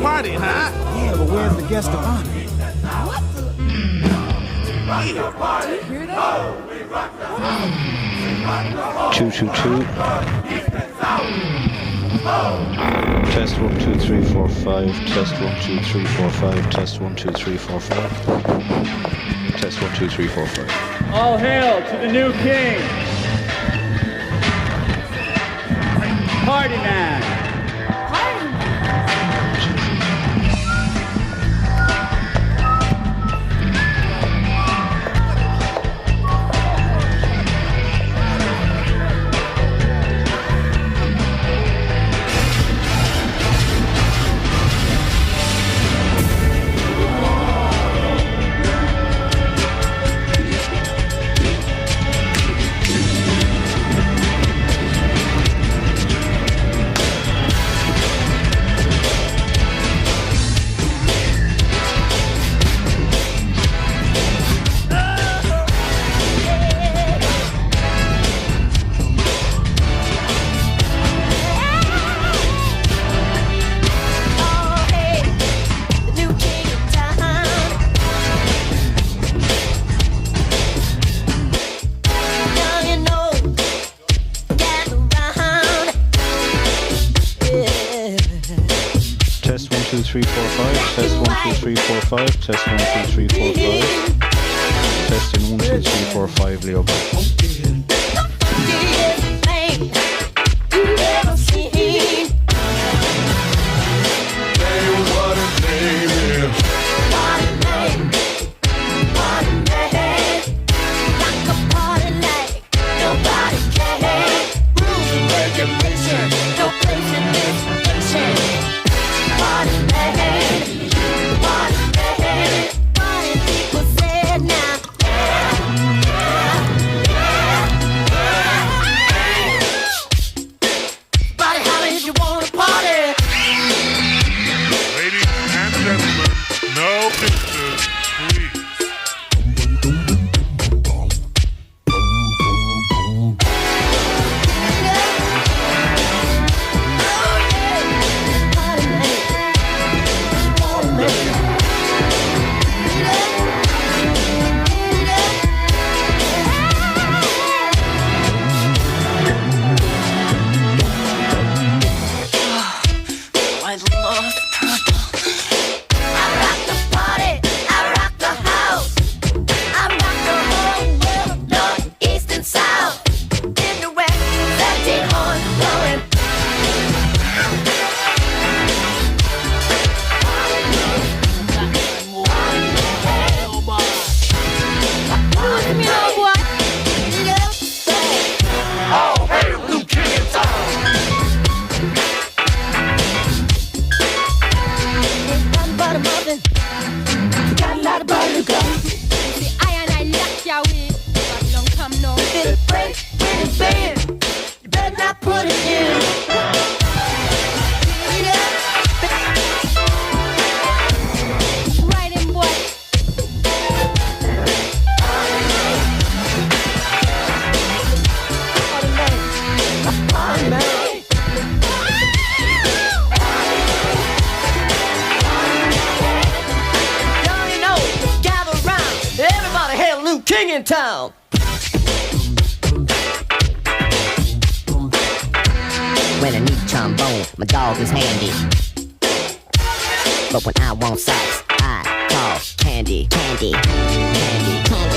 party, huh? Yeah, but where's the guest of honor? What the? Hear that? 222. Test 1 2 3 4 5. Test 1 2 3 4 5. Test 1 2 3 4 5. Test 1 2 3 4 5. All hail to the new king. Party man. Test 1 2 3 4 5. Test 1 2 3 4 5. Test 1 2 3 4 5. Testing 1 2 3 4 5. Leo. King in town. When I need trombone, my dog is handy. But when I want sax, I call Candy, Candy, Candy, Candy.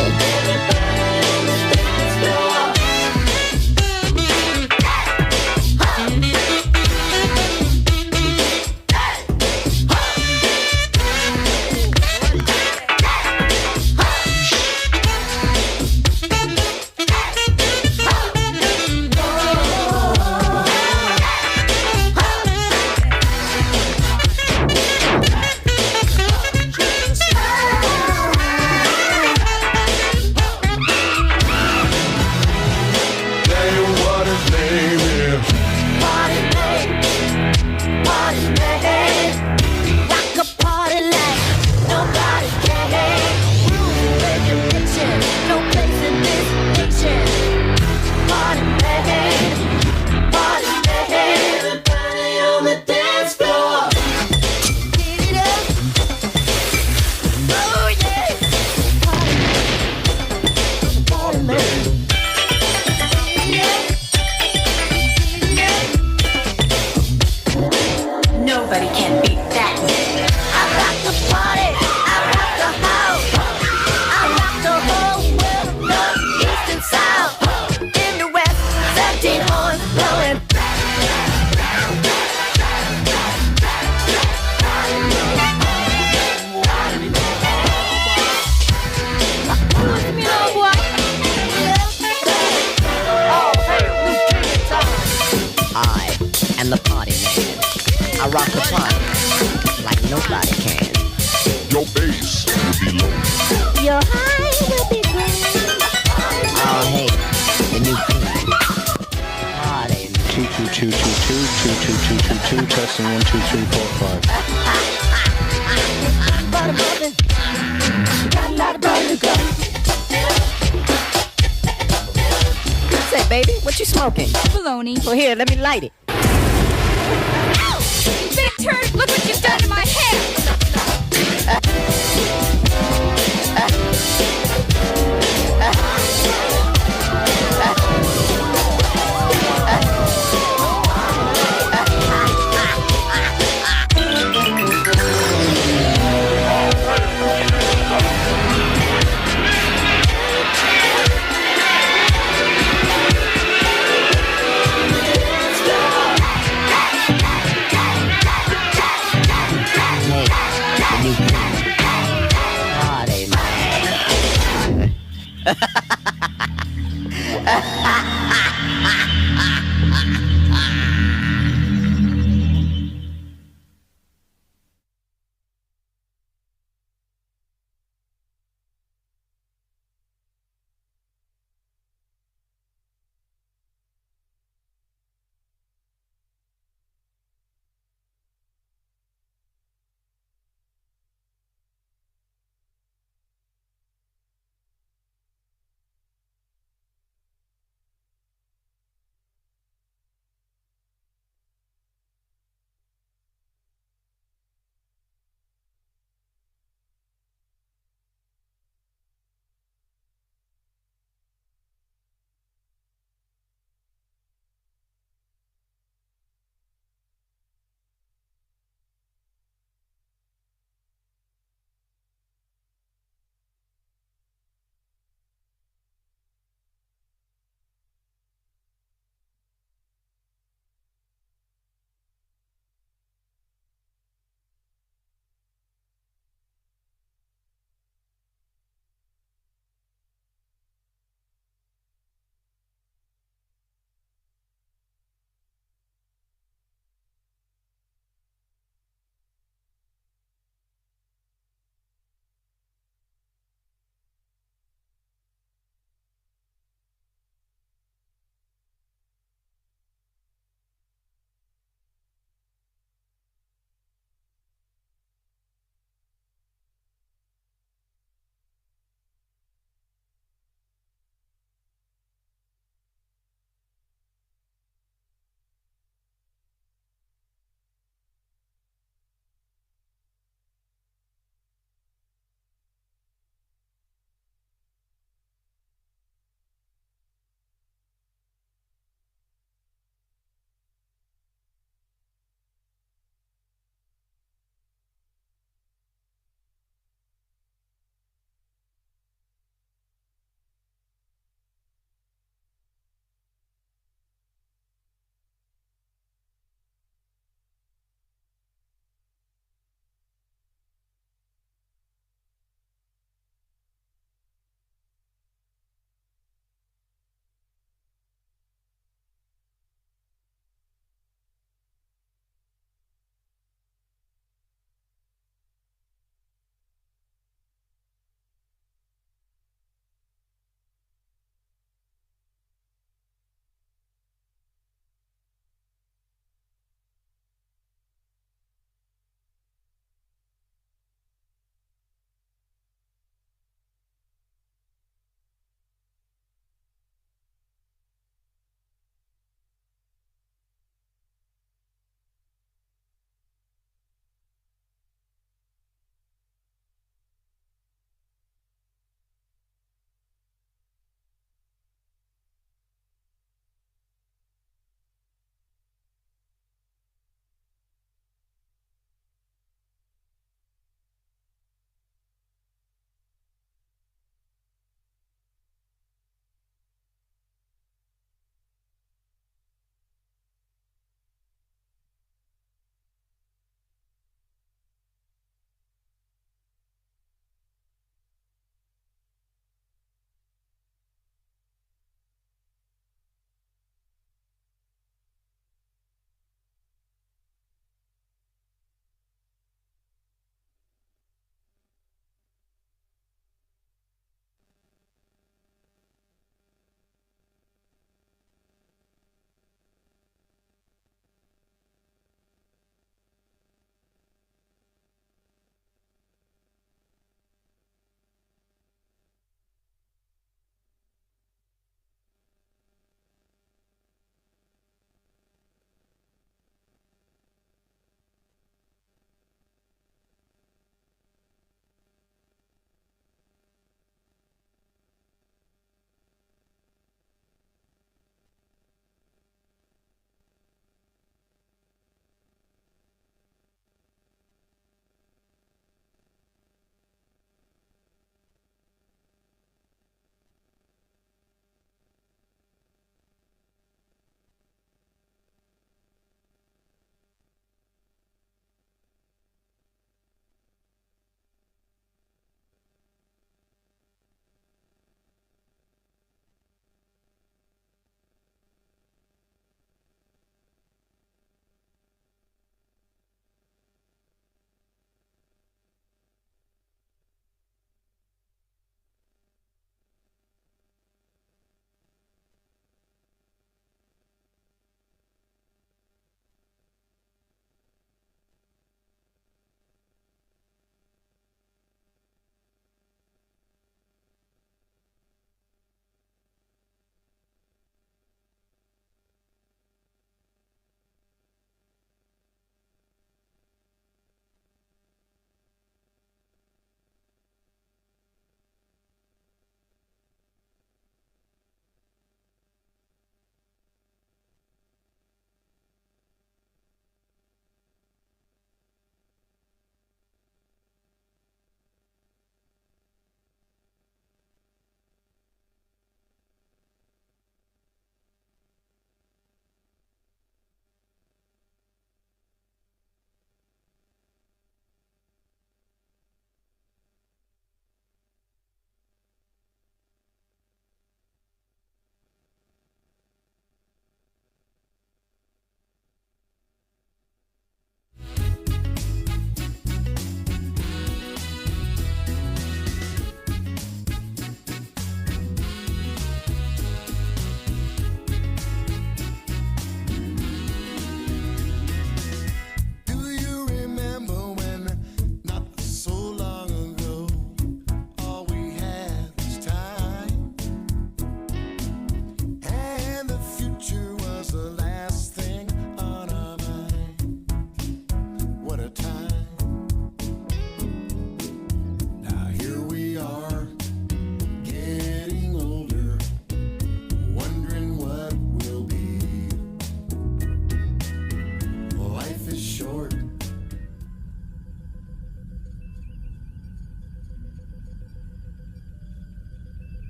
your high will be grand. All hail the new king. Hallelujah. 22222, 22222, testing 1 2 3 4 5. Butter, butter. Got a lot of butter to go. Say, baby, what you smoking? Baloney. Well, here, let me light it. Ow! You big turd! Look what you've done to my hair!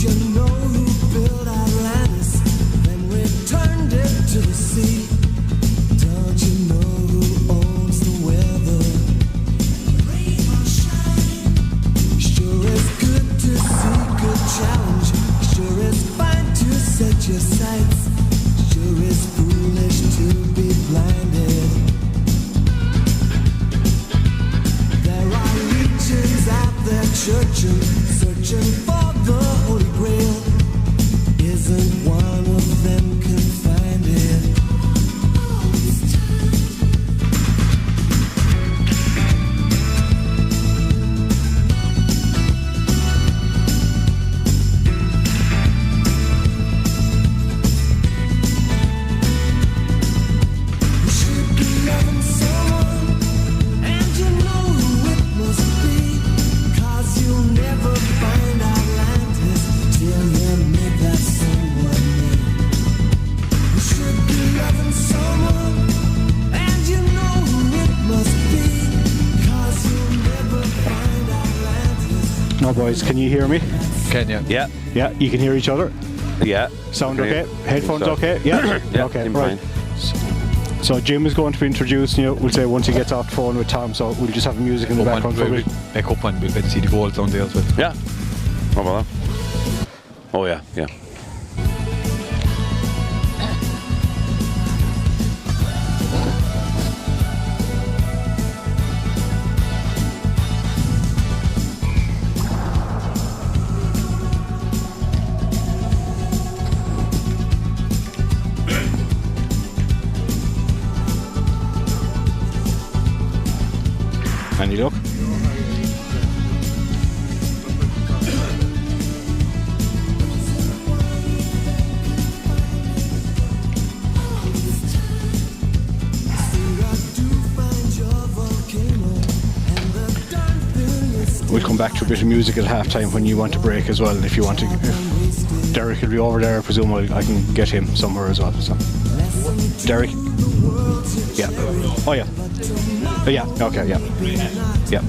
you know who built Atlantis? Then returned it to the sea. Don't you know who owns the weather? Rain or shine. Sure is good to see good challenge. Sure is fine to set your sights. Sure is foolish to be blinded. There are legions out there searching for the Holy Grail. Isn't one of them can find it? You should be loving someone, and you know who it must be. 'Cause you'll never find Atlantis till you make that someone me. You should be loving someone, and you know who it must be. 'Cause you'll never find Atlantis. Now, boys, can you hear me? Can you? Yeah, Yeah, you can hear each other? yeah. Sound Okay. okay? Headphones So- okay? Yeah? Yeah, Okay, I'm right. So Jim is going to be introducing you, we'll say, once he gets off the phone with Tom, so we'll just have music in the background for a bit. Make up and we can see the goals down there as well. Yeah. How about that? Oh yeah, yeah. Any luck? We'll come back to a bit of music at halftime when you want to break as well. If you want to, if Derek will be over there, I presume I can get him somewhere as well. So, Derek, yeah, oh yeah, yeah, okay, yeah, yeah.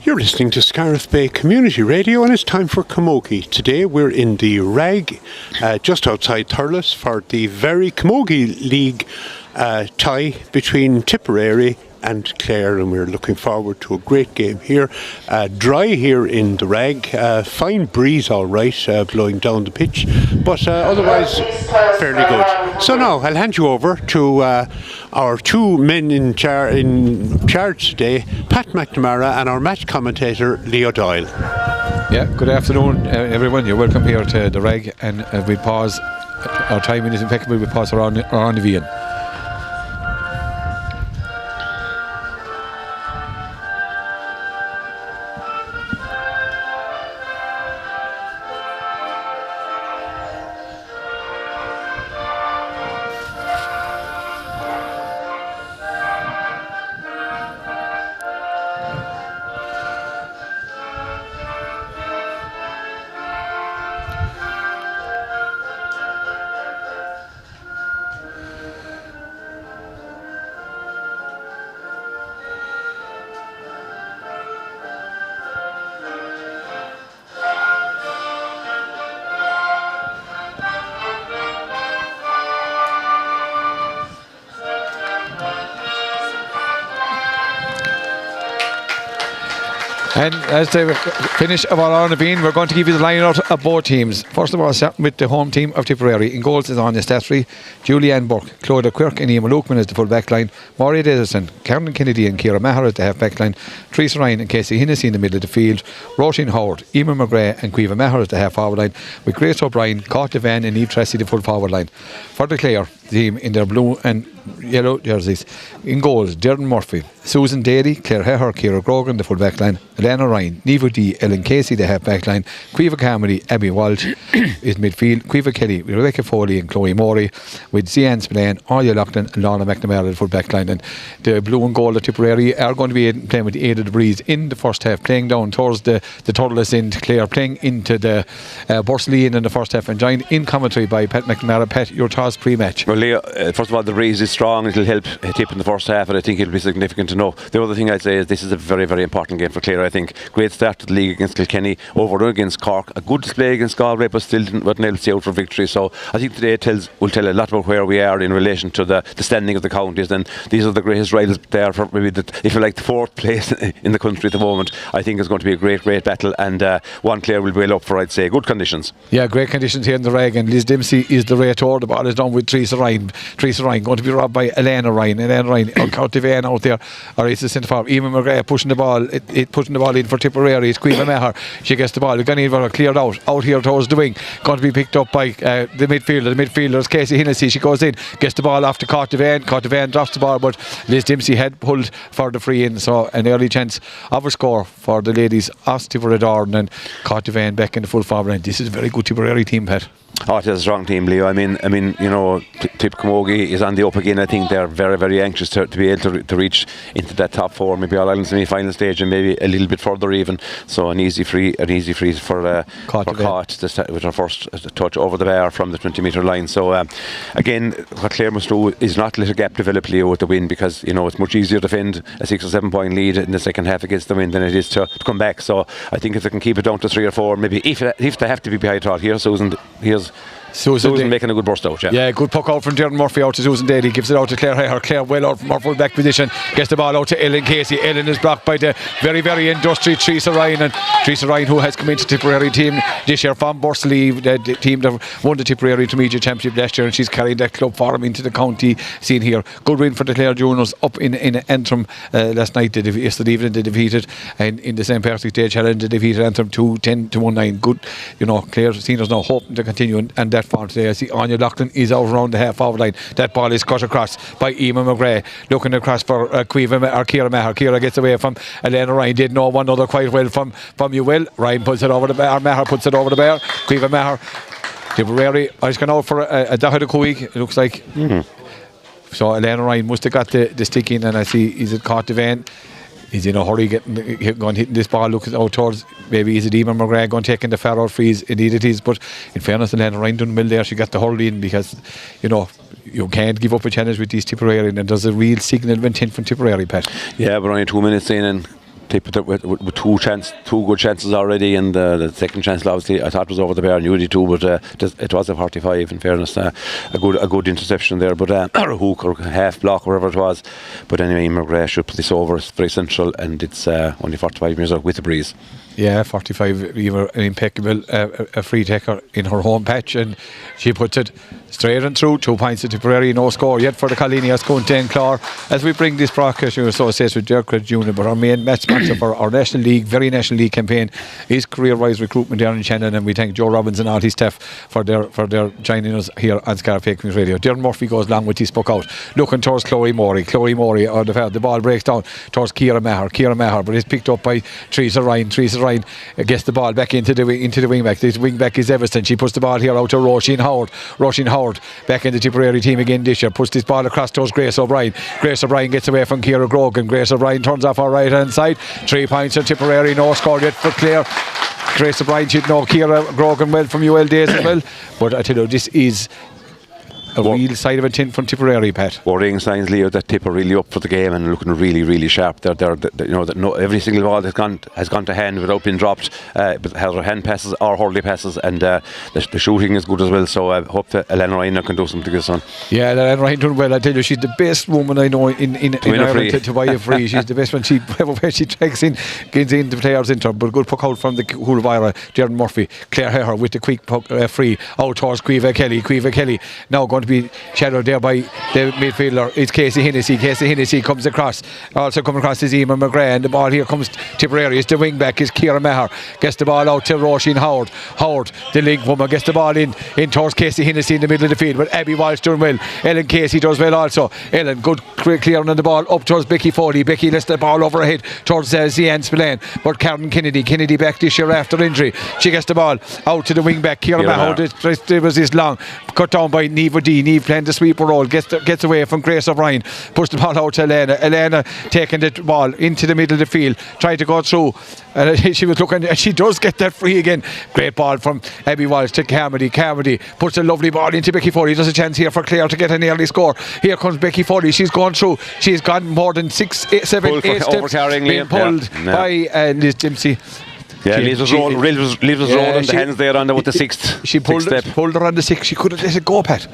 You're listening to Scariff Bay Community Radio, and it's time for Camogie. Today we're in the Rag, just outside Thurles, for the very Camogie League tie between Tipperary and Clare, and we're looking forward to a great game here. Dry here in the Rag, fine breeze all right, blowing down the pitch, but otherwise fairly good. So now I'll hand you over to our two men in charge today, Pat McNamara and our match commentator Leo Doyle. Yeah, good afternoon, everyone. You're welcome here to the Rag, and we pause. Our timing is impeccable. We pause around the Vian. And as the finish of our hour being, we're going to give you the line-out of both teams. First of all, starting with the home team of Tipperary. In goals is Anya Statry, Julianne Burke, Clodagh Quirk and Eamon Lukeman as the full back line, Maureen Edison, Karen Kennedy and Ciara Maher as the half back line, Teresa Ryan and Casey Hennessy in the middle of the field, Roisin Howard, Eamon McGrath and Caoimhe Maher as the half forward line, with Grace O'Brien, Cát Devan and Eve Tracy the full forward line. For the Clare team in their blue and yellow jerseys. In goals, Derden Murphy, Susan Daly, Claire Heher, Ciara Grogan, the full back line, Elena Ryan, Nivo D, Ellen Casey, the half back line, Caoimhe Carmody, Abby Walsh is midfield, Caoimhe Kelly, Rebecca Foley and Chloe Morey, with Zian Spillane, Alia Loughlin and Lorna McNamara, the full back line. And the blue and gold of Tipperary are going to be playing with the aid of the breeze in the first half, playing down towards the Turles end, Clare playing into the Borsaleen in the first half, and joined in commentary by Pat McNamara. Pat, your thoughts pre-match? Well, Leo, first of all, the breeze is strong. It'll help Tip in the first half, and I think it'll be significant to know. The other thing I'd say is this is a very, very important game for Clare. I think great start to the league against Kilkenny, overdone against Cork, a good display against Galway, but still wasn't able to see out for victory. So I think today will tell a lot about where we are in relation to the standing of the counties, and these are the greatest rivals there for maybe if you like the fourth place in the country at the moment. I think it's going to be a great battle, and one Clare will be well up for, I'd say, good conditions. Yeah, great conditions here in the Rag, and Liz Dempsey is the rator. The ball is done with Teresa Ryan going to be robbed by Elena Ryan Cát Devan out there, or it's the centre forward Eamon McGrath pushing the ball in for Tipperary. It's Caoimhe Maher, she gets the ball, we're going to need cleared out here towards the wing, going to be picked up by the midfielder is Casey Hennessy. She goes in, gets the ball off to Cát Devan drops the ball, but Liz Dempsey had pulled for the free in, so an early chance of a score for the ladies of Tipperary and Cát Devan back in the full forward line. This is a very good Tipperary team, Pat. Oh, it is a strong team, Leo. I mean, you know, Tip Camogie is on the up again. I think they're very, very anxious to be able to reach into that top four, maybe All Ireland semi-final stage, and maybe a little bit further even. So an easy free for Cát with her first touch over the bar from the 20-metre line. So again, what Clare must do is not let a gap develop, Leo, with the win, because you know it's much easier to defend a 6 or 7 point lead in the second half against the win than it is to come back. So I think if they can keep it down to 3 or 4, maybe if they have to be behind it, here, Susan, here's Susan making a good burst out. Yeah, good puck out from Derden Murphy out to Susan Daly, gives it out to Claire Heher. Claire well out from her full back position, gets the ball out to Ellen Casey. Ellen is blocked by the very, very industrious Teresa Ryan, and Teresa Ryan, who has come into the Tipperary team this year from Borsalee, the team that won the Tipperary Intermediate Championship last year, and she's carried that club for them into the county scene here. Good win for the Clare Juniors up in Antrim last night. Yesterday evening they defeated, and in the St. Patrick's Day Challenge they defeated Antrim 2-10 to 1-9. Good, you know, Clare seniors now hoping to continue and that form today. I see Anya Loughlin is out around the half forward line. That ball is cut across by Eamon McGrath, looking across for Ciara Maher. Ciara gets away from Elena Ryan. Did know one another quite well from you. Well, Ryan puts it over the bar, Maher puts it over the bar. Caoimhe Maher, Tipperary is going out for a Dahad Cuig, it looks like. So Elena Ryan must have got the stick in, and I see is it Cát Devan. He's in a hurry hitting this ball, looking out towards, maybe is it Eamon McGrath going taking the far out freeze. Indeed it is, but in fairness, Elena Ryan done well there. She got the hurry in, because you know you can't give up a challenge with these Tipperary, and there's a real signal of intent from Tipperary, Pat. Yeah, but only 2 minutes in, and with two good chances already, and the second chance obviously I thought was over the bar, and you did too, but it was a 45 in fairness. A good interception there, but or a hook or half block, wherever it was. But anyway, McGrath should put this over. It's very central, and it's only 45 metres out with the breeze. Yeah, 45, an impeccable a free taker in her home patch, and she puts it straight and through. 2 points to Tipperary, no score yet for the Colleenias County and Clore. As we bring this broadcast associated with Dercred Junior, but our main match for our National League, very National League campaign is career-wise recruitment there in Shannon, and we thank Joe Robbins and all his staff for their joining us here on Scariff Community Radio. Derren Murphy goes long with his puck out, looking towards Chloe Morey, the ball breaks down towards Ciara Maher, but it's picked up by Teresa Ryan gets the ball back into the wing back. This wing back is Everston. She puts the ball here out to Roisin Howard back in the Tipperary team again this year, puts this ball across towards Grace O'Brien. Grace O'Brien gets away from Ciara Grogan. Grace O'Brien turns off our right hand side. 3 points to Tipperary, no score yet for Clare. Grace O'Brien should know Ciara Grogan well from UL days as well, but I tell you, this is a real side of a tin from Tipperary, Pat. Worrying signs, Leo, that Tip are really up for the game and looking really, really sharp. They're every single ball has gone to hand without being dropped, but either hand passes or hurley passes, and the shooting is good as well. So I hope that Elena Ryan can do something to this one. Yeah, Elena Ryan doing well. I tell you, she's the best woman I know in Ireland to buy a free. She's the best one. Where she tracks in, gets in the players into her, but good puck out from the Hulvira, Jaron Murphy, Claire Heher with the quick puck free out towards Cueva Kelly. Now going to be shadowed there by the midfielder. It's Casey Hennessy comes across. Also coming across is Eamon McGrath, and the ball here comes Tipperary. It's the wing back is Ciara Maher. Gets the ball out to Roisin Howard. The link woman gets the ball in towards Casey Hennessy in the middle of the field, but Abby Walsh doing well. Ellen Casey does well also. Ellen good clearing on the ball up towards Becky Foley. Becky lets the ball over her head towards Zian Spillane, but Karen Kennedy back this year after injury. She gets the ball out to the wing back. Ciara Maher. It was this long cut down by Neve D. Neve playing the sweeper role, gets away from Grace O'Brien, puts the ball out to Elena taking the ball into the middle of the field, tried to go through, and she was looking, and she does get that free again. Great ball from Abby Walsh to Carmody puts a lovely ball into Becky Foley. There's a chance here for Clare to get an early score. Here comes Becky Foley. She's gone through, she's gone more than 6, 7, 8 steps, being pulled by Liz Dempsey. Yeah, Liz was rolling the hands there on with the sixth. She pulled her on the 6. She could have let it go, Pat.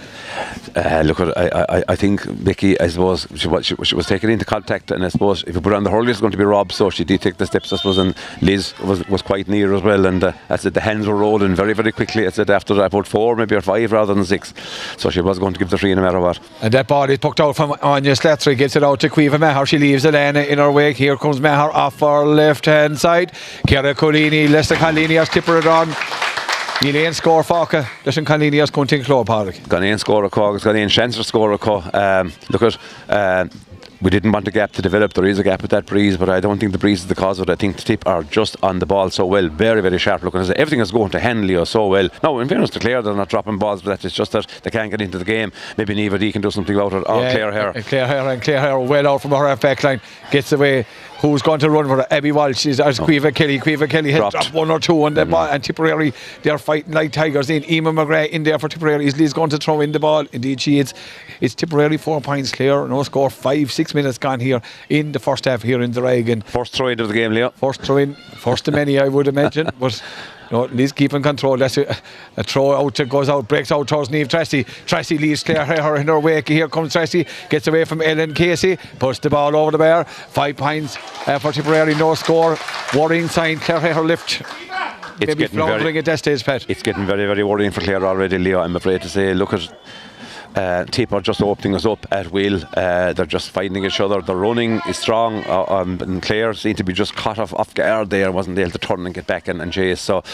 Look, I think Becky, I suppose, she was taken into contact, and I suppose if you put her on the hurley, it's going to be robbed. So she did take the steps, I suppose, and Liz was quite near as well. And I said the hands were rolling very, very quickly. I said after about 4, maybe or 5 rather than 6. So she was going to give the free no matter what. And that ball is pucked out from Anya Slattery, gets it out to Cueva Maher. She leaves Elena in her wake. Here comes Maher off her left hand side. Ciara Collini, Lester Collini has tipper it on. Elaine score Faka. Listen, Collini has going to Clore Park. Gone in score a cog. It's gone in Chancellor score a cog. Look at. We didn't want the gap to develop. There is a gap with that breeze, but I don't think the breeze is the cause of it. I think the Tip are just on the ball so well, very, very sharp looking. Everything is going to Henley so well. No, in fairness to Clare, they're not dropping balls, but it's just that they can't get into the game. Maybe Neva D can do something about it. Or Claire Hare. Claire Hare well out from her half back line, gets away. Who's going to run for it? Abby Walsh is Cueva Kelly. Cueva Kelly has dropped 1 or 2 on the ball, and Tipperary, they're fighting like tigers in. Eamon McGrath in there for Tipperary. Is going to throw in the ball. Indeed she is. It's Tipperary 4 points clear. No score. 5-6 minutes gone here in the first half here in the Reagan. First throw in of the game, Leo. First throw in. First of many, I would imagine. But no, Liz keeping control. That's a throw out, goes out, breaks out towards Niamh Tracy. Tracy leaves Claire Heher in her wake. Here comes Tracy, gets away from Ellen Casey, puts the ball over the bar. 5 points for Tipperary, no score. Worrying sign, Claire Heher lift. It's maybe floundering at that stage, Pat. It's getting very, very worrying for Clare already, Leo, I'm afraid to say. Look at Tip are just opening us up at will. They're just fighting each other. The running is strong, and Clare seem to be just caught off guard there, wasn't able to turn and get back and chase. So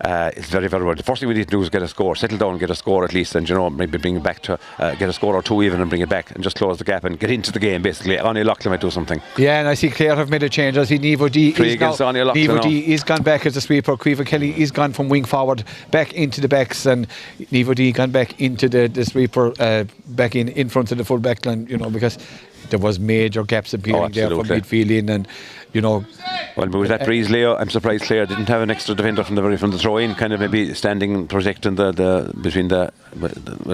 it's very, very well. The first thing we need to do is get a score, settle down, get a score at least, and maybe bring it back to get a score or 2 even, and bring it back and just close the gap and get into the game. Basically, Anya Loughlin might do something. Yeah, and I see Clare have made a change. I see Neva D is gone back as a sweeper. Cueva Kelly is gone from wing forward back into the backs, and Neva D gone back into the sweeper. Back in front of the full back line, because there was major gaps appearing there from midfield in, and well, but with that breeze, Leo, I'm surprised Clare didn't have an extra defender from the throw-in, kind of maybe standing protecting the between the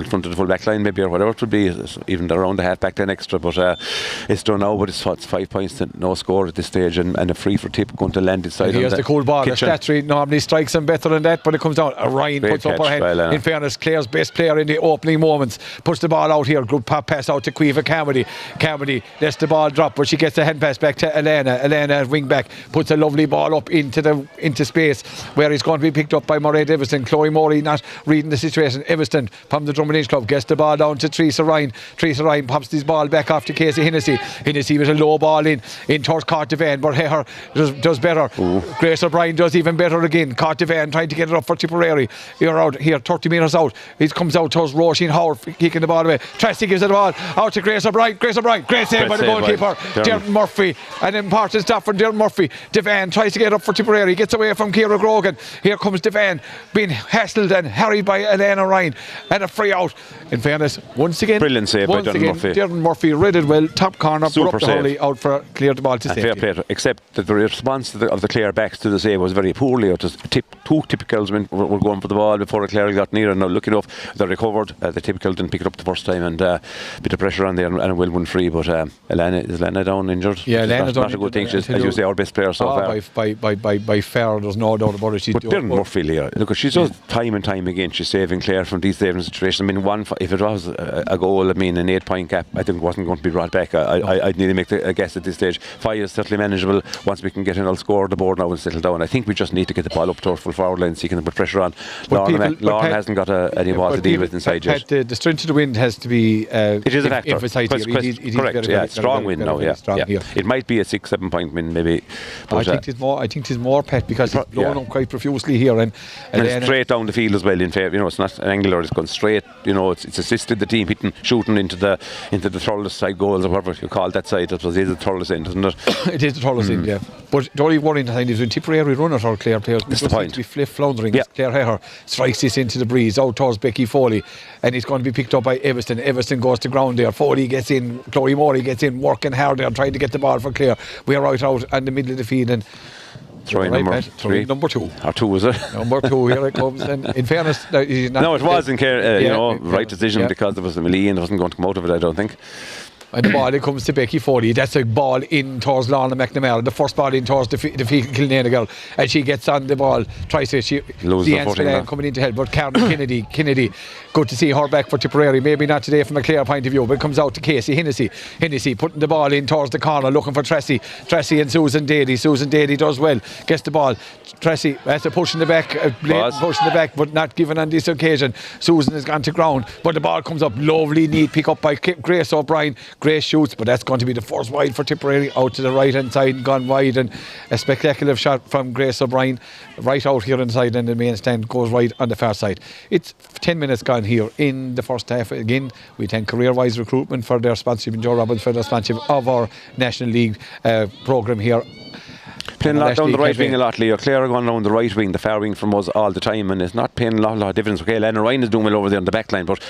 front of the full back line, maybe, or whatever it would be, even around the half back line extra. But it's done now. But it's 5 points to no score at this stage, and a free for Tip going to land inside. Here's the cool ball. Slattery normally strikes him better than that, but it comes down. Ryan puts up her head. In fairness, Clare's best player in the opening moments puts the ball out here. Good pop pass out to Cueva Carmody. Carmody lets the ball drop, but she gets the hand pass back to Elena at wing back, puts a lovely ball up into space, where he's going to be picked up by Mairead Everston. Chloe Morey not reading the situation. Everston from the Drummond Inch Club gets the ball down to Teresa Ryan. Teresa Ryan pops this ball back off to Casey Hennessy. Hennessy with a low ball in towards Cart Devan, but Heher does better. Grace O'Brien does even better again. Cart Devan trying to get it up for Tipperary. You're out here 30 metres out. It comes out towards Roisin Howard kicking the ball away. Tracy gives it the ball out to Grace O'Brien. Grace O'Brien Great save by the goalkeeper, Dermot Murphy. An important stop for Dermot Murphy. Devan tries to get up for Tipperary, gets away from Ciara Grogan. Here comes Devan, being hassled and harried by Elena Ryan, and a free out. In fairness, once again, brilliant save by Dermot Murphy. Dermot Murphy read it well, top corner, Super put up the hurley, out for clear the ball to safety. Fair play, except that the response of the Clare backs to the save was very poorly. It was two typicals were going for the ball before Clare got near, and now lucky enough they recovered. The typical didn't pick it up the first time, and a bit of pressure on there, and will win free. But Elena down injured. Yeah, Elena's not a good thing. She's, as you say, our best player so far. By far, there's no doubt about it. But Dermot Murphy, look, she does time and time again. She's saving Clare from these saving situations. I mean, if it was a goal, I mean, an 8-point gap, I think it wasn't going to be brought back. I'd nearly make a guess at this stage. 5 is certainly manageable once we can get an score on the board now and settle down. I think we just need to get the ball up to our full forward line so you can put pressure on. Lauren hasn't got any ball to deal with inside yet. The strength of the wind has to be it is a factor. emphasised here. Correct, yeah, strong wind now, yeah. It might be a 6-7 point win maybe. I think it's more, Pat, because it's blown up quite profusely here, and it's straight down the field as well. In fair, it's not an angle, or it's gone straight. It's assisted the team shooting into the Thurles side goals, or whatever you call that side. It is the Thurles end, isn't it? It is the Thurles end, yeah. But the only worrying thing is when Tipperary run at our Clare players, that's the point. To be floundering. Clare Heher strikes this into the breeze out towards Becky Foley, and it's going to be picked up by Everston. Everston goes to ground there. Foley gets in. Chloe Morey gets in, working hard there, trying to get the ball for Clare. We are out in the middle of the field, and throwing number 2. Or 2, is it? Number 2, here it comes. And in fairness, no, it was in Clare, right decision, because there was a million that wasn't going to come out of it, I don't think. And the ball, it comes to Becky Foley. That's a ball in towards Lorna McNamara. The first ball in towards the Kilkenny girl. And she gets on the ball, tries to, the coming in to help. But Karen Kennedy, good to see her back for Tipperary. Maybe not today from a Clare point of view, but it comes out to Casey Hennessy putting the ball in towards the corner, looking for Tracy and Susan Daly. Susan Daly does well, gets the ball. Tracy has to push in the back, but not given on this occasion. Susan has gone to ground, but the ball comes up, lovely, neat pick up by Grace O'Brien. Grace shoots, but that's going to be the first wide for Tipperary, out to the right hand side and gone wide, and a spectacular shot from Grace O'Brien right out here inside, and the main stand goes right on the far side. It's 10 minutes gone here in the first half. Again, we thank CareerWise Recruitment for their sponsorship and Joe Robbins for their sponsorship of our National League programme here. Playing a lot down the right wing a lot, Leo. Clare are going down the right wing, the far wing from us all the time, and it's not paying a lot of difference. Okay, Elena Ryan is doing well over there on the back line, but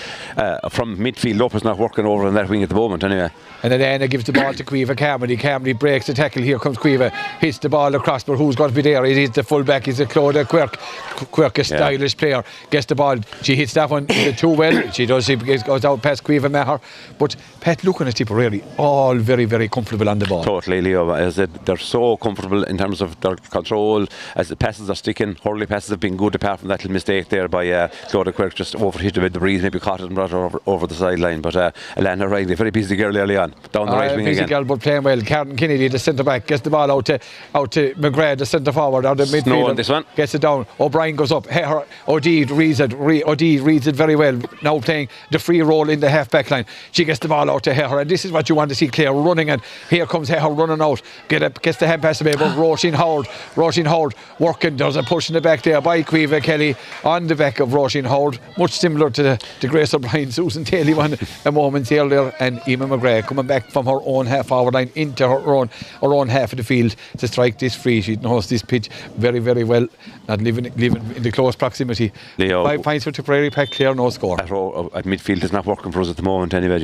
from midfield up, it's not working over on that wing at the moment anyway. And then Elena gives the ball to Caoimhe Carmody. Carmody breaks the tackle. Here comes Caoimhe, hits the ball across, but who's going to be there? It is the full-back, it's a Clodagh Quirk. Quirk, a stylish player, gets the ball. She hits that one too well. She goes out past Caoimhe Maher. But Pat, looking at Tipperary, all very, very comfortable on the ball. Totally, Leo. As they're so comfortable in terms of their control, as the passes are sticking. Hurley passes have been good, apart from that little mistake there by Clodagh Quirk, just overhit it with the breeze, maybe caught it and brought it over the sideline. But Elena Riley, very busy girl early on, down the right wing busy again. Girl, but playing well. Karen Kennedy, the centre back, gets the ball out to McGrath, the centre forward, out of midfield. Snow on this one. Gets it down. O'Brien goes up. O'Dee reads it very well. Now playing the free role in the half back line. She gets the ball out to her, and this is what you want to see Clare running, and here comes her running out. Gets the hand pass away, but Roisin Howard working. There's a push in the back there by Caoimhe Kelly on the back of Roisin Howard, much similar to the Grace O'Brien, Susan Daly one a moment earlier, and Emma McGrath coming back from her own half forward line into her own half of the field to strike this free. She knows this pitch very, very well, not living in the close proximity. Leo, 5 points for Tipperary, Pat, Clare, no score. At midfield is not working for us at the moment anyway.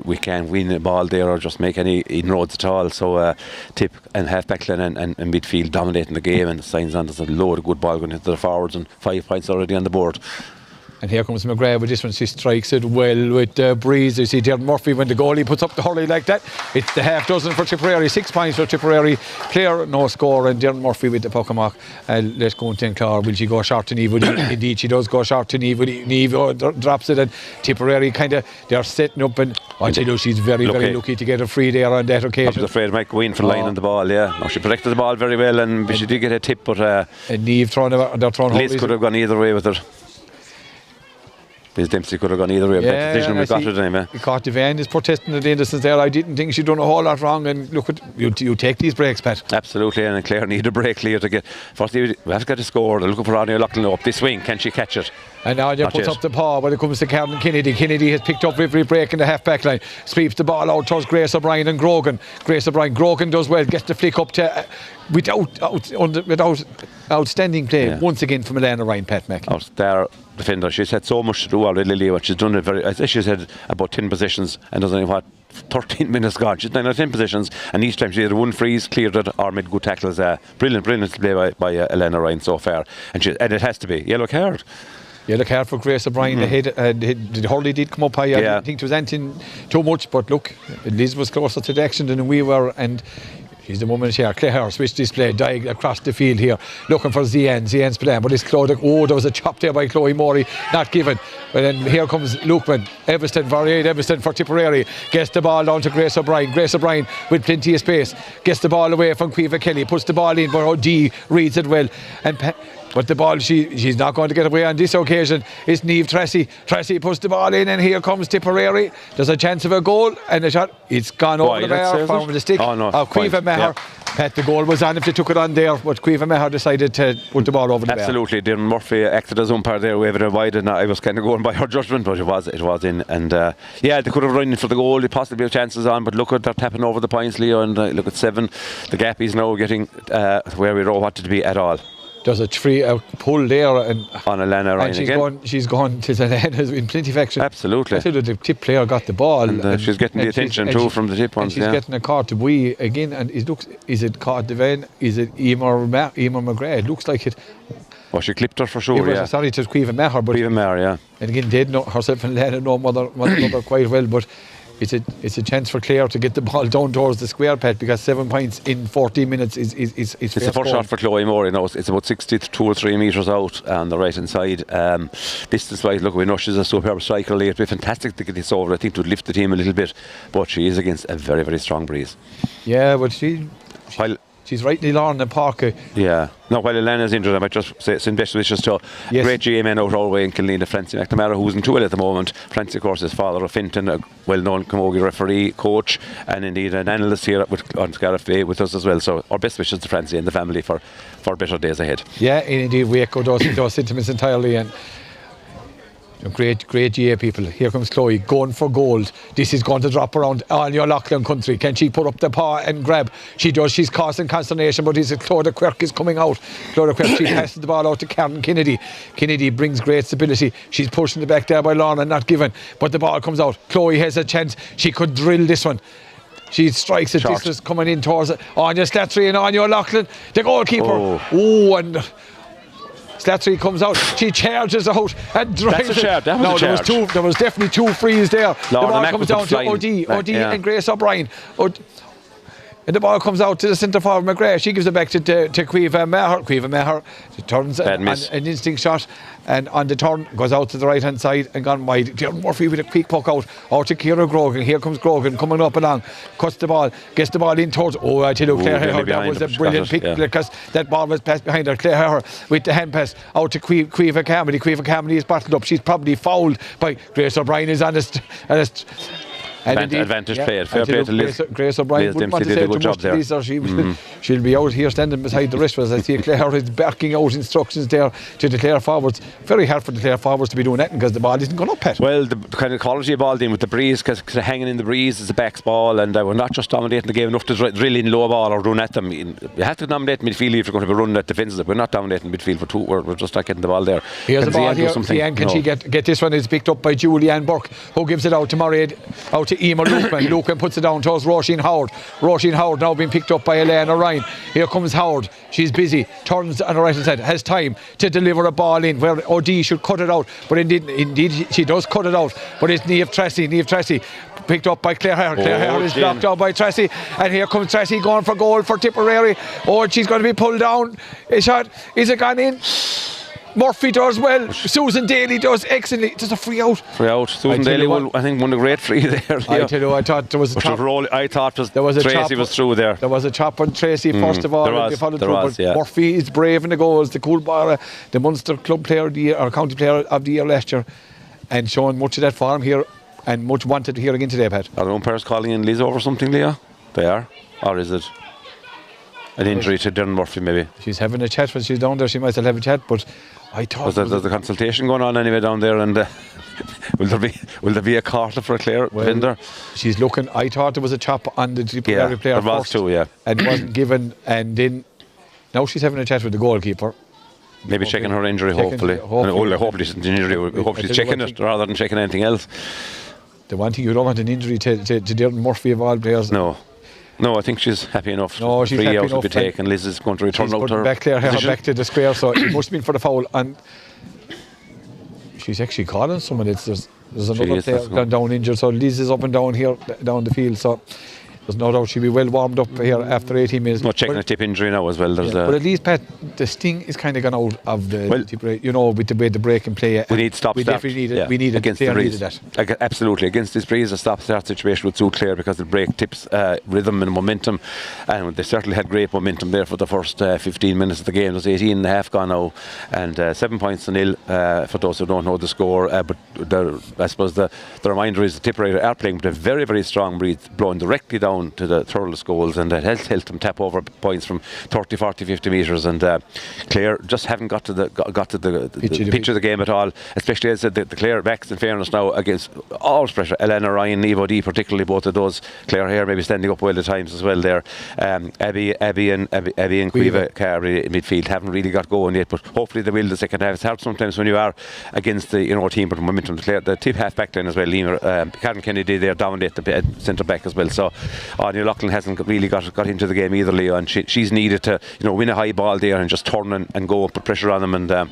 We can't win the ball there or just make any inroads at all. So tip and half back line and midfield dominating the game, and the signs on there's a load of good ball going into the forwards, and 5 points already on the board. And here comes McGrath with this one. She strikes it well with breeze. You see Dermot Murphy, when the goalie puts up the hurley like that, it's the half dozen for Tipperary. 6 points for Tipperary. Clare, no score, and Dermot Murphy with the puck mark. Let's go into Clare. Will she go short to Niamh? Indeed, she does go short to Niamh. Niamh drops it, and Tipperary they're setting up, and she's very, very lucky to get a free there on that occasion. I was afraid Mike go in for line on the ball, yeah. No, she protected the ball very well, and she did get a tip, but and Niamh they're throwing Liz could have gone either way with her. His Dempsey could have gone either way. That decision we got to him. He caught the van, is protesting the innocence there. I didn't think she'd done a whole lot wrong. And look, you take these breaks, Pat. Absolutely, and Claire need a break, Leah, to get. Firstly, we have to get a score. They're looking for Anya Loughlin up this swing. Can she catch it? And Anya puts up the paw when it comes to Karen Kennedy. Kennedy has picked up every break in the half-back line. Sweeps the ball out towards Grace O'Brien and Grogan. Grogan does well, gets the flick up to without outstanding play once again from Elena Ryan, Pat Mack. Out there, defender. She's had so much to do already, Leah, but she's done it I think she's had about 10 positions and doesn't know what. 13 minutes gone. She's 9 or 10 positions, and each time she had one freeze, cleared it, or made good tackles. Brilliant play by Elena Ryan so far. And it has to be yellow card. Yellow card for Grace O'Brien. The Hurley did come up high. I didn't think it was anything too much, but look, Liz was closer to the action than we were, and she's the woman here. Claire switched display, diagonal across the field here, looking for Zian. Zian's playing, but it's Claude. Oh, there was a chop there by Chloe Morey, not given. But then here comes Lukeman. Everston for Tipperary. Gets the ball down to Grace O'Brien. Grace O'Brien with plenty of space. Gets the ball away from Quiva Kelly. Puts the ball in, but O'D reads it well. But the ball she's not going to get away on this occasion. It's Niamh Tracy. Tracy puts the ball in, and here comes Tipperary. There's a chance of a goal, and the shot, it's gone over the bar from the stick of Quiva Maher. Pat, the goal was on if they took it on there, but Quiva Maher decided to put the ball over the bar. Absolutely. Darren Murphy acted as umpire there, waving it wide, and I was kind of going by her judgment, but it was in. And they could have run in for the goal. They possibly have chances on, but look at they're tapping over the points, Leo, and look at 7. The gap is now getting where we don't want it to be at all. There's a pull there, and on Elena Ryan again. She's gone to Elena's in plenty of action. Absolutely. I said the tip player got the ball, and she's getting the attention too from the tip ones. She's getting a card to Bui again, and is it caught Devane? Is it Emer McGrath? It looks like it. Well, she clipped her for sure. Sorry to Quiva Maher, but Quiva Maher, yeah. And again, they know herself and Elena know mother quite well, but. It's a chance for Clare to get the ball down towards the square, Pat, because 7 points in 14 minutes is it's the first shot for Chloe Moore. It's about 62 or 3 metres out on the right hand side. Distance wise, look, we know she's a superb striker. It'd be fantastic to get this over. I think it would lift the team a little bit, but she is against a very, very strong breeze. Yeah, but she's rightly Lauren and Parker. Yeah. No, while Elena's injured, I might just say send best wishes to great GMN out our way in Killeen, Francie McNamara, who's in Tuil at the moment. Francie, of course, is father of Finton, a well-known Camogie referee, coach, and indeed an analyst here on Scariff Bay with us as well. So our best wishes to Francie and the family for better days ahead. Yeah, and indeed we echo those sentiments entirely. And great GA people. Here comes Chloe going for gold. This is going to drop around all your Loughlin country. Can she put up the paw and grab? She does. She's causing consternation, but Claude Quirk is coming out. Claude Quirk, she passes the ball out to Karen Kennedy. Kennedy brings great stability. She's pushing it back there by Lorna, not given, but the ball comes out. Chloe has a chance. She could drill this one. She strikes it. This is coming in towards it. Anya Slattery and Anya Loughlin, the goalkeeper. And Slattery comes out, she charges out and drives it. There was definitely 2 frees there. The ball comes down to OD and Grace O'Brien. And the ball comes out to the centre forward McGrath. She gives it back to Quiva Maher. Quiva Maher turns an instinct shot, and on the turn goes out to the right hand side and gone wide. Darren Murphy with a quick poke out to Ciara Grogan. Here comes Grogan coming up along, cuts the ball, gets the ball in towards. I tell you, Claire Herr, that was a brilliant pick because that ball was passed behind her. Claire Herr with the hand pass out to Quiva Carmody. Quiva Carmody is battled up. She's probably fouled by Grace O'Brien. Is honest. Advantage played. Fair play to Liz. Grace O'Brien wouldn't want to say too much to Lisa. She'll be out here standing beside the wrist as I see Claire is barking out instructions there to the Clare forwards. Very hard for the Clare forwards to be doing that because the ball isn't going up, Pat. Well, the kind of quality of ball then with the breeze, because hanging in the breeze is a backs ball, and we're not just dominating the game enough to drill in low ball or run at them. You have to dominate midfield if you're going to be running at defences. We're not dominating midfield for 2. We're just not getting the ball there. Here's the ball here. Can she get this one? It's picked up by Julianne Burke, who gives it out to Murray, out to Emer Lukeman. Lukeman puts it down towards Roisin Howard. Roisin Howard now being picked up by Elena Ryan. Here comes Howard. She's busy. Turns on the right hand side. Has time to deliver a ball in where OD should cut it out. But indeed she does cut it out. But it's Niamh Tracy. Niamh Tracy picked up by Claire Herr. Claire Herr is blocked out by Tracy. And here comes Tracy going for goal for Tipperary. She's going to be pulled down. A shot. Is it gone in? Murphy does well. Susan Daly does excellently. There's a free out. Susan Daly won a great free there. I tell you, I thought there was a chop. Tracy was through there. There was a chop on Tracy first of all. There was. Murphy is brave in the goals. The Coolbara, the Munster Club Player of the Year or County Player of the Year last year. and showing much of that form here and much wanted here again today, Pat. Are the umpires calling in Liz over something, Leah? They are? Or is it an injury to Darren Murphy, maybe? She's having a chat when she's down there. She might still have a chat, but I thought... There's a consultation going on anyway down there, and will there be a quarter for Clare defender? She's looking... I thought there was a chop on the Tipperary player there was first, too, yeah. and wasn't given, and then... Now she's having a chat with the goalkeeper. Maybe checking her injury, hopefully. Hopefully it's an injury. I hope she's checking it rather than checking anything else. The one thing you don't want an injury to Darren Murphy of all players. No, I think she's happy enough. No, she's happy enough. Will be taken. Liz is going to return out her back Claire position. back to the square, so it must have been for the foul. And she's actually calling someone. There's another player gone down injured, so Liz is up and down here, down the field. So there's no doubt she'll be well warmed up here after 18 minutes. No checking a tip injury now as well. But at least, Pat, the sting is kind of gone out of the tip, with the way the break and play. We need stop start. Definitely need it. We need against the breeze. That. Absolutely, against this breeze, a stop start situation would suit Clare because the break tips rhythm and momentum, and they certainly had great momentum there for the first 15 minutes of the game. There's 18 and a half gone now, and 7 points to nil for those who don't know the score. But I suppose the reminder is the Tipperary are playing with a very, very strong breeze blowing directly down to the Thurles goals, and it has helped them tap over points from 30, 40, 50 metres. And Clare just haven't got to the pitch of the game at all, especially as the Clare backs, in fairness now, against all pressure. Elena Ryan, Evo D, particularly both of those. Clare here maybe standing up well at times as well there. Abby and Cueva Carey in midfield haven't really got going yet, but hopefully they will the second half. It's hard sometimes when you are against the team with momentum. The tip half back line as well, Karen Kennedy there dominate the centre back as well. So Anya Loughlin hasn't really got into the game either, Leo, and she's needed to win a high ball there and just turn and go and put pressure on them, and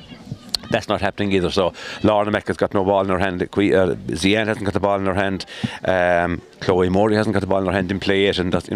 that's not happening either. So Lorna Mecca's got no ball in her hand. Zian hasn't got the ball in her hand. Chloe Morey hasn't got the ball in her hand in play yet, and that's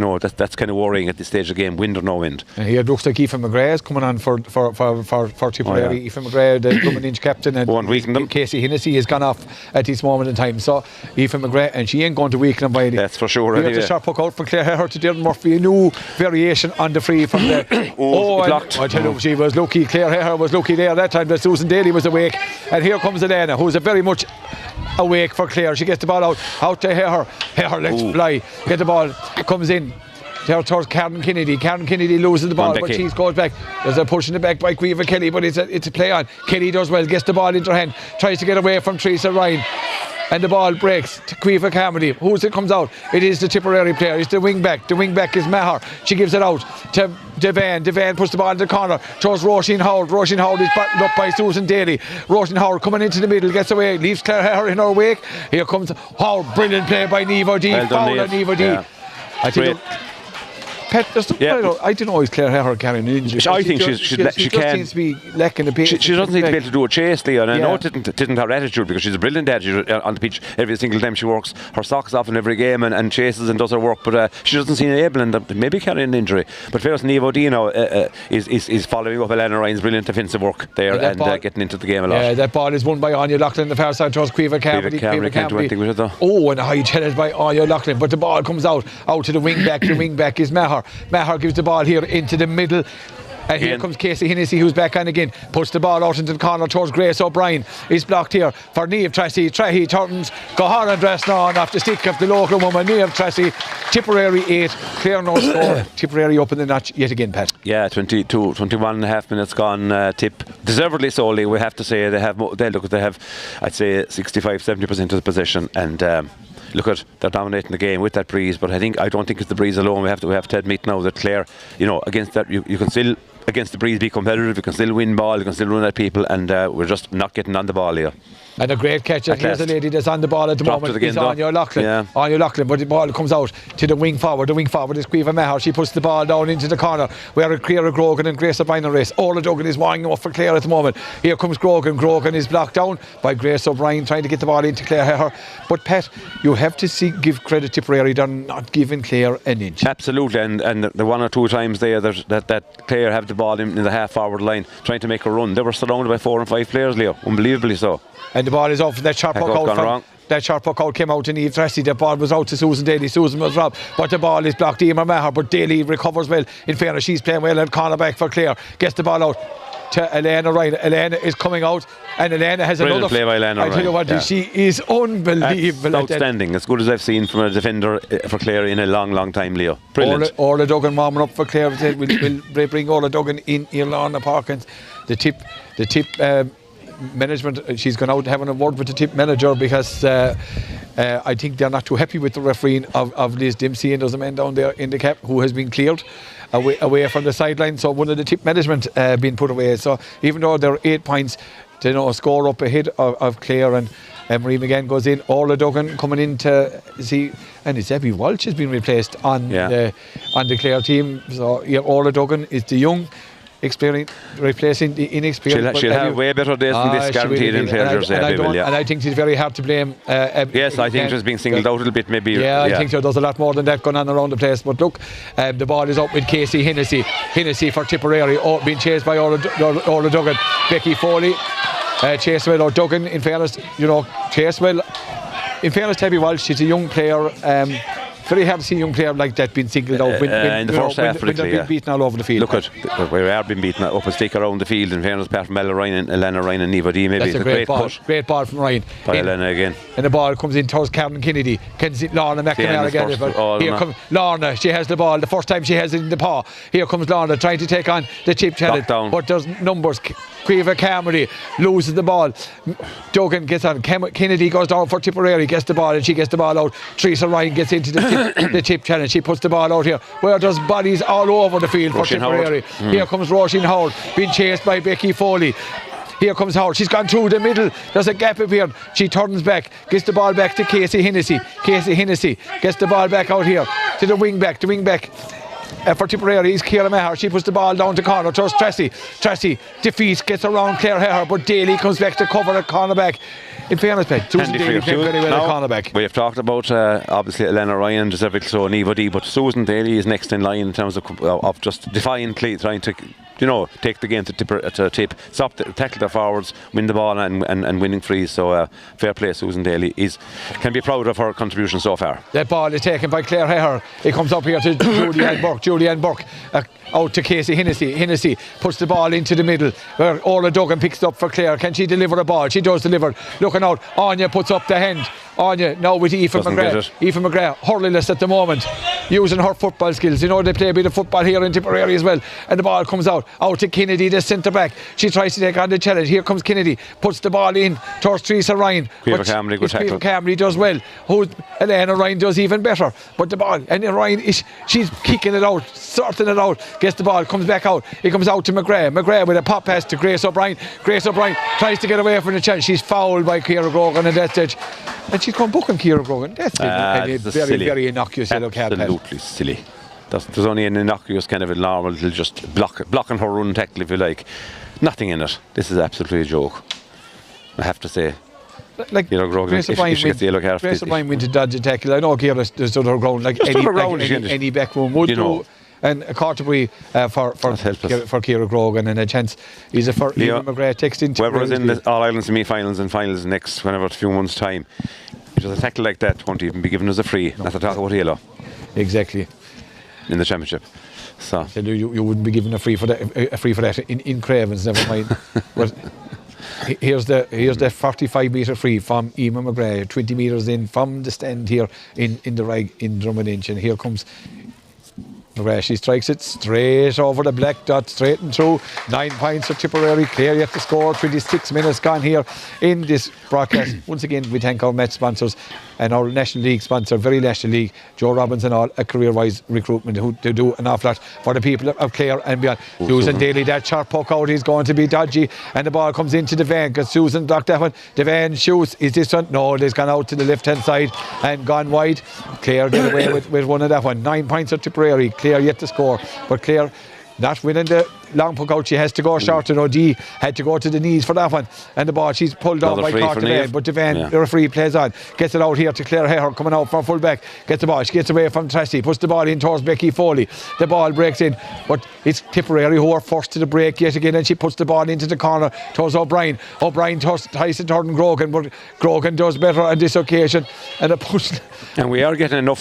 kind of worrying at this stage of the game, wind or no wind. And here it looks like Aoife McGrath is coming on for Tipperary. Aoife McGrath, the Drummond captain, and Casey Hennessy has gone off at this moment in time. So Aoife McGrath, and she ain't going to weaken them by any. That's for sure. Here's a sharp puck out for Clare Herr to Darren Murphy. A new variation on the free from there. Blocked. I tell you, she was lucky. Clare Herr was lucky there that time that Susan Daly was awake. And here comes Elena, who's a very much awake for Clare. She gets the ball out to her. Let's fly. Get the ball, comes in towards Karen Kennedy. Karen Kennedy loses the ball, but she goes back. There's a push in the back by Cueva Kelly, but it's a play on. Kelly does well, gets the ball into her hand, tries to get away from Teresa Ryan, and the ball breaks to Cueva Carmody. Who's it comes out? It is the Tipperary player. It's the wing back. The wing back is Maher. She gives it out to Devan. Devan puts the ball in the corner towards Roisin Howard. Roisin Howard is battened up by Susan Daly. Roisin Howard coming into the middle, gets away, leaves Clare Herr in her wake. Here comes Howard. Brilliant play by Nevo D. Foul on Nevo D. Yeah. I think Pet, I don't know, is Clare Herr carrying an injury? I think she can. Seems to be lacking a bit. She doesn't need to be able to do it chastely, and I know it didn't have attitude, because she's a brilliant attitude on the pitch every single time she works her socks off in every game and chases and does her work, but she doesn't seem able, and maybe carrying an injury. But first, Nevo Dino is following up Elena Ryan's brilliant defensive work there and getting into the game a lot. Yeah, that ball is won by Anya Loughlin, the far side towards Cueva Carmody. Can't do anything with it though. Oh, and a high challenge by Anya Loughlin, but the ball comes out to the wing back. The wing back is Maher. Maher gives the ball here into the middle, and here comes Casey Hennessy, who's back on again, puts the ball out into the corner towards Grace O'Brien. Is blocked here for Niamh Tracy. Trahy turns, Gohar and Dressnawn off the stick of the local woman Niamh Tracy. Tipperary 8, Clare no score. Tipperary up in the notch yet again, Pat. Yeah, 21 and a half minutes gone. Tip deservedly solely, we have to say. They have I'd say 65-70% of the possession, and they're dominating the game with that breeze, but I don't think it's the breeze alone. We have to admit now that Clare, against that you can still, against the breeze, be competitive. You can still win ball, you can still run at people, and we're just not getting on the ball here. And a great catch. Here's a lady that's on the ball at the moment. It's Anya Loughlin. Yeah. Anya Loughlin, but the ball comes out to the wing forward. The wing forward is Cueva Maher. She puts the ball down into the corner where Ciara Grogan and Grace O'Brien race. Orla Duggan is winding off for Clare at the moment. Here comes Grogan. Grogan is blocked down by Grace O'Brien trying to get the ball into Clare Herr. But Pat, you have to give credit to Tipperary. They're not giving Clare an inch. Absolutely, and the one or two times there that Clare have the ball in the half forward line trying to make a run. They were surrounded by 4 and 5 players, Leo. Unbelievably so. And the ball is off. That sharp puck out. That sharp puck out came out to Niamh Tracy. The ball was out to Susan Daly. Susan was robbed, but the ball is blocked. Emer Maher, but Daly recovers well. In fairness, she's playing well and corner back for Clare. Gets the ball out. to Elena Ryan. Elena is coming out, and Elena has Brilliant another. play by Elena I tell you Ryan, what, she is unbelievable. That's outstanding. As good as I've seen from a defender for Clare in a long time, Leo. Brilliant. Orla Duggan warming up for Clare. We'll bring Orla Duggan in here, Lorna Parkins. The tip management, she's gone out having a word with the tip manager because I think they're not too happy with the refereeing of Liz Dempsey, and there's a man down there in the cap who has been cleared away from the sideline. So one of the tip management being put away. So even though there are 8 points to score up ahead of Clare, and Marie McGann goes in, Orla Duggan coming in to see, and it's Abby Walsh has been replaced on the Clare team. So Orla Duggan is the young experience replacing the inexperienced. She'll have way better days than this, guaranteed in Clare's. And I think it's very hard to blame. Yes, I think she's being singled out a little bit, maybe. Yeah, I think so. There's a lot more than that going on around the place. But look, the ball is up with Casey Hennessy. Hennessy for Tipperary, being chased by Orla Duggan. Becky Foley, Chasewell or Duggan. In fairness, Chasewell. In fairness to Abby Walsh, she's a young player. Very hard to see a young player like that being singled out in the first half, when they're being beaten all over the field. Look at we are being beaten up a stick around the field. In fairness, apart from Ella Ryan and Elena Ryan and Neva D, maybe that's a great ball. Great ball from Ryan. By Elena again. And the ball comes in towards Karen Kennedy. Lorna McNamara again. Here comes Lorna. She has the ball. The first time she has it in the paw. Here comes Lorna trying to take on the chip challenge. But there's numbers. Quiva Camry loses the ball. Duggan gets on. Kennedy goes down for Tipperary, gets the ball, and she gets the ball out. Teresa Ryan gets into the chip challenge. She puts the ball out here where there's bodies all over the field for Tipperary. Here comes Roisin Howard being chased by Becky Foley. Here comes Howard. She's gone through the middle. There's a gap up here. She turns back, gets the ball back to Casey Hennessy. Casey Hennessy gets the ball back out here to the wing back. The wing back for Tipperary is Ciara Maher. She puts the ball down to corner towards Tracy. Tracy defeats, gets around Claire Herr, but Daly comes back to cover the cornerback. In fairness, Susan Daly played very well at cornerback. We have talked about obviously Elena Ryan, deservedly so, and Eva D, but Susan Daly is next in line in terms of just defiantly trying to take the game to tip, stop, tackle their forwards, win the ball and winning frees. So fair play, Susan Daly can be proud of her contribution so far. That ball is taken by Claire Herr. It comes up here to Julianne Burke. Out to Casey Hennessy. Hennessy puts the ball into the middle where Orla Duggan picks it up for Clare. Can she deliver a ball? She does deliver. Looking out. Anya puts up the hand. Anya now with Aoife McGrath. Aoife McGrath hurlyless at the moment, using her football skills. They play a bit of football here in Tipperary as well. And the ball comes out to Kennedy, the centre back. She tries to take on the challenge. Here comes Kennedy, puts the ball in towards Teresa Ryan. Quiva Camry, good tackle. Camry does well. Elena Ryan does even better. But the ball, and Ryan she's kicking it out, sorting it out. Gets the ball, comes back out. It comes out to McGrath. McGrath with a pop pass to Grace O'Brien. Grace O'Brien tries to get away from the challenge. She's fouled by Ciara Grogan at that stage. And she's come booking Ciara Grogan. That's a very, very innocuous yellow card. Absolutely silly. There's only an innocuous kind of a normal little just blocking her run tackle, if you like. Nothing in it. This is absolutely a joke, I have to say. Like Grogan, if she gets the yellow card. Grace O'Brien went to dodge a tackle. I know Ciara stood her ground like any backroom would do. And a Carterbury for Ciara Grogan, and a chance is for Eva McGrath texting. Whoever is in the All-Ireland semi-finals and finals next, whenever a few months' time, if there's a tackle like that, won't even be given as a free. Not to talk about yellow. Exactly. In the championship. So you wouldn't be given a free for that in Cravens, never mind. But here's the 45-metre free from Ema McGrath, 20 metres in from the stand here in the Rag in Drummond Inch, and here comes McGrath. She strikes it straight over the black dot, straight and through. 9 points for Tipperary. Clare yet to score. 26 minutes gone here in this broadcast. Once again, we thank our match sponsors and our National League sponsor, Very National League, Joe Robbins and all, a career-wise recruitment who do an awful lot for the people of Clare and beyond. Susan Daly, that sharp poke out is going to be dodgy, and the ball comes into the van because Susan blocked that one. The van shoots. Is this one? No, it has gone out to the left-hand side and gone wide. Clare get away with one of that one. 9 points for Tipperary. Clare yet to score, but Clare not winning the long puck out. She has to go short, and OD had to go to the knees for that one, and the ball she's pulled down by Cork Devan, but Devan, the referee, plays on, gets it out here to Claire Herr coming out from full back, gets the ball, she gets away from Tracy, puts the ball in towards Becky Foley. The ball breaks in, but it's Tipperary who are first to the break yet again, and she puts the ball into the corner towards O'Brien. O'Brien tries to turn Grogan, but Grogan does better on this occasion, and a push. And we are getting a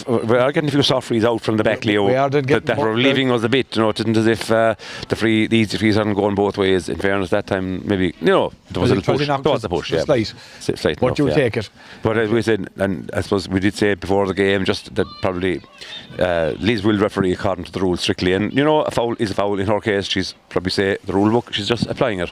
few soft frees out from the back, Leo, that were leaving us a bit. It isn't as if the free these threes aren't going both ways. In fairness, that time maybe there was a push. There was a push, yeah. Slight But you'll take it. But as we said, and I suppose we did say before the game, just that probably Liz will referee according to the rules strictly, and a foul is a foul. In her case, she's probably say the rule book. She's just applying it.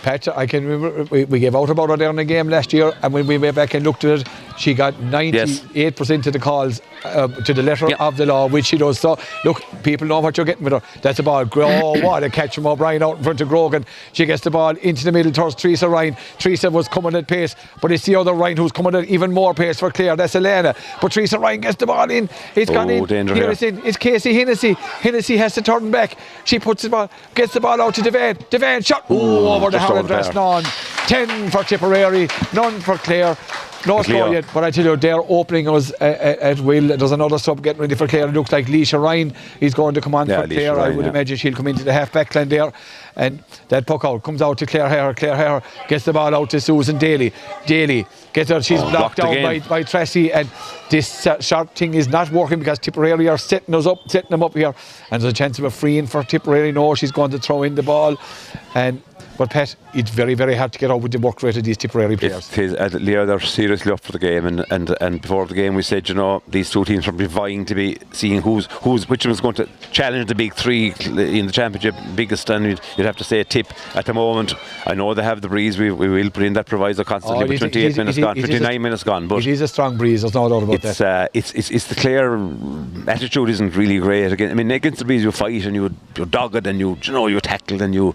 Pat, I can remember we gave out about her there in the game last year, and when we went back and looked at it, she got 98% of the calls to the letter of the law, which she does. So, look, people know what you're getting with her. That's a ball. Oh, what a catch from O'Brien out in front of Grogan. She gets the ball into the middle towards Teresa Ryan. Teresa was coming at pace, but it's the other Ryan who's coming at even more pace for Clare. That's Elena. But Teresa Ryan gets the ball in. It's gone in. Here it's in. It's Casey Hennessy. Hennessy has to turn back. She puts the ball, gets the ball out to Devan. Devan shot. Over the Harland dress. None. 10 for Tipperary, none for Clare. No score yet, but I tell you, their opening was at will. There's another sub getting ready for Clare. It looks like Leisha Ryan is going to come on for Clare. I would imagine she'll come into the half-back line there. And that puck out comes out to Claire Hare. Claire Hare gets the ball out to Susan Daly. Daly gets her. She's blocked down by Tracy. And this short thing is not working because Tipperary are setting them up here. And there's a chance of a free in for Tipperary. No, she's going to throw in the ball. But Pat, it's very, very hard to get out with the work rate of these Tipperary players. It is. Leo, they're seriously up for the game, and before the game we said, these two teams are vying to be seeing which one's going to challenge the big three in the championship, biggest, and you'd have to say Tip at the moment. I know they have the breeze. We will put in that proviso constantly. But 28 minutes gone, 29 minutes gone. But it is a strong breeze. There's no doubt about that. It's the Clare attitude isn't really great. Again, I mean, against the breeze you fight and you're dogged and you tackled and you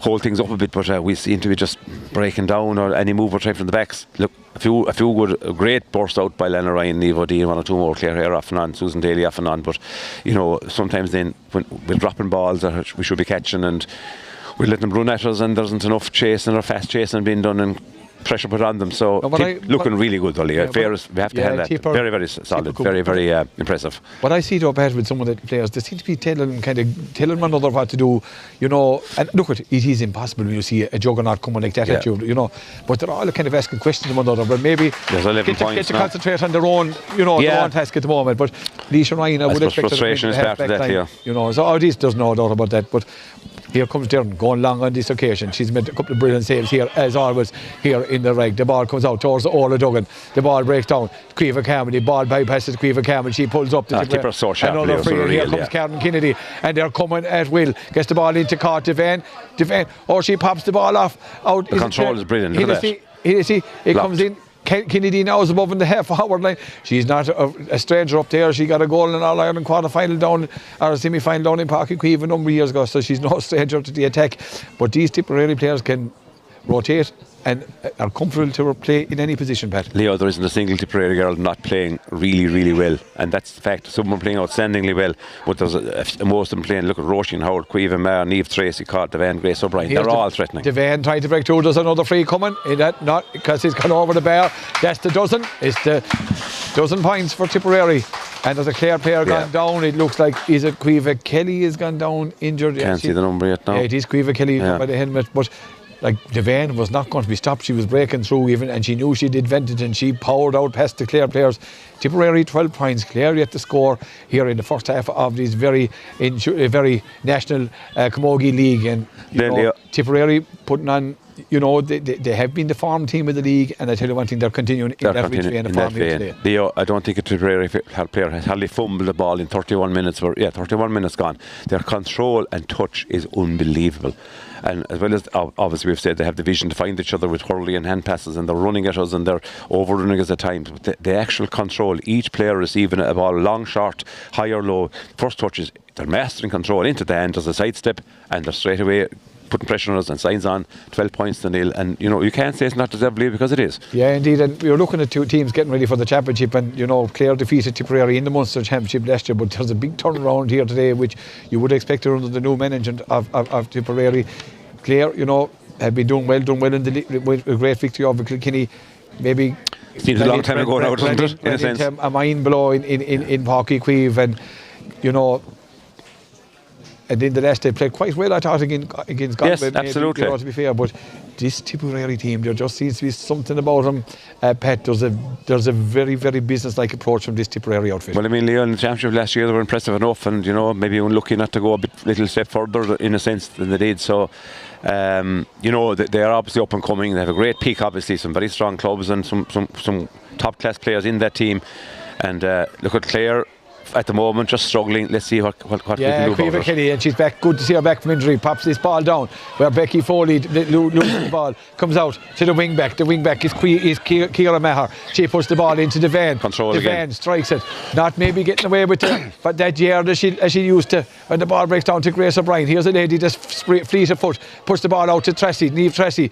hold things up a bit, but we seem to be just breaking down or any move or try from the backs. Look, a few great bursts out by Lena Ryan, Niamh O'Dea, and one or two more, Claire Hare off and on, Susan Daly off and on, but sometimes then when we're dropping balls that we should be catching and we let them run at us and there isn't enough chasing or fast chasing being done and pressure put on them. So looking really good, Ollie. We have to hand that. Very, very solid. Very, very impressive. What I see though, Pat, with some of the players, they seem to be telling one another what to do. And look, it is impossible when you see a juggernaut coming like that at you. But they're all kind of asking questions to one another. But maybe get to concentrate on their own, their own task at the moment. But Leisha Ryan, I would expect frustration is part of that. So there's no doubt about that. But here comes Derren going long on this occasion. She's made a couple of brilliant saves here, as always, here in the reg. The ball comes out towards Orla Duggan. The ball breaks down. Cueva Cameron, the ball bypasses Cueva Cameron. She pulls up. Tipper so sharp. Another free. Here comes Karen Kennedy. And they're coming at will. Gets the ball into Cart Devan. She pops the ball off. Out. The control is brilliant. Look at that. It comes in. Kennedy now is above in the half-forward line. She's not a stranger up there. She got a goal in an All-Ireland quarter-final down, or a semi-final down in Páirc Uí Chaoimh a number of years ago, so she's no stranger to the attack. But these Tipperary players can rotate and are comfortable to play in any position, Pat. Leo, there isn't a single Tipperary girl not playing really, really well, and that's the fact. Some are playing outstandingly well, but there's most of them playing. Look at Roisin Howard, Cueva Maher, Niamh Tracy, Cart Devan, Grace O'Brien. They're all threatening. Devan trying to break through. There's another free coming. Not because he's gone over the bar. That's the dozen. It's the dozen points for Tipperary. And there's a Clare player gone down. It looks like Cueva Kelly has gone down injured. Can't see the number yet now. Yeah, it is Cueva Kelly by the helmet, but Devan was not going to be stopped. She was breaking through even, and she knew she did advantage, and she powered out past the Clare players. Tipperary 12 points. Clare yet to score here in the first half of this very national Camogie League, and Tipperary putting on. They have been the form team of the league, and I tell you one thing, they're continuing in that vein of form today. I don't think a Tipperary player has hardly fumbled the ball in 31 minutes. 31 minutes gone. Their control and touch is unbelievable. And as well as, obviously we've said they have the vision to find each other with hurley and hand passes, and they're running at us and they're overrunning us at times. But the actual control, each player receiving a ball, long, short, high or low, first touches, they're mastering control into the hand. There's a sidestep and they're straight away putting pressure on us and signs on 12 points to nil. And you can't say it's not deservedly, because it is. Yeah, indeed. And we're looking at two teams getting ready for the championship, and Clare defeated Tipperary in the Munster Championship last year, but there's a big turnaround here today, which you would expect under the new management of Tipperary. Clare, have been doing well in the league with a great victory over Kilkenny. Maybe seems a long time ago now, doesn't it? In a sense, a mind blow in Páirc Uí Chaoimh, and and in the last they played quite well, I thought, against Galway. Yes, absolutely. To be fair, but this Tipperary team, there just seems to be something about them. Pat, there's a very, very business-like approach from this Tipperary outfit. Well, I mean, Leo, in the championship last year, they were impressive enough, and maybe unlucky not to go little step further in a sense than they did. So, they are obviously up and coming. They have a great peak, obviously, some very strong clubs and some top class players in that team. And look at Clare at the moment, just struggling. Let's see what we can do about it. Kelly, and she's back. Good to see her back from injury. Pops this ball down where Becky Foley loses the ball, comes out to the wing back. The wing back is Ciara Maher. She puts the ball into the van. Control the again. van strikes it. Not maybe getting away with it, but that year as she used to, when the ball breaks down to Grace O'Brien. Here's a lady just fleet of foot, puts the ball out to Tracy. Neve Tracy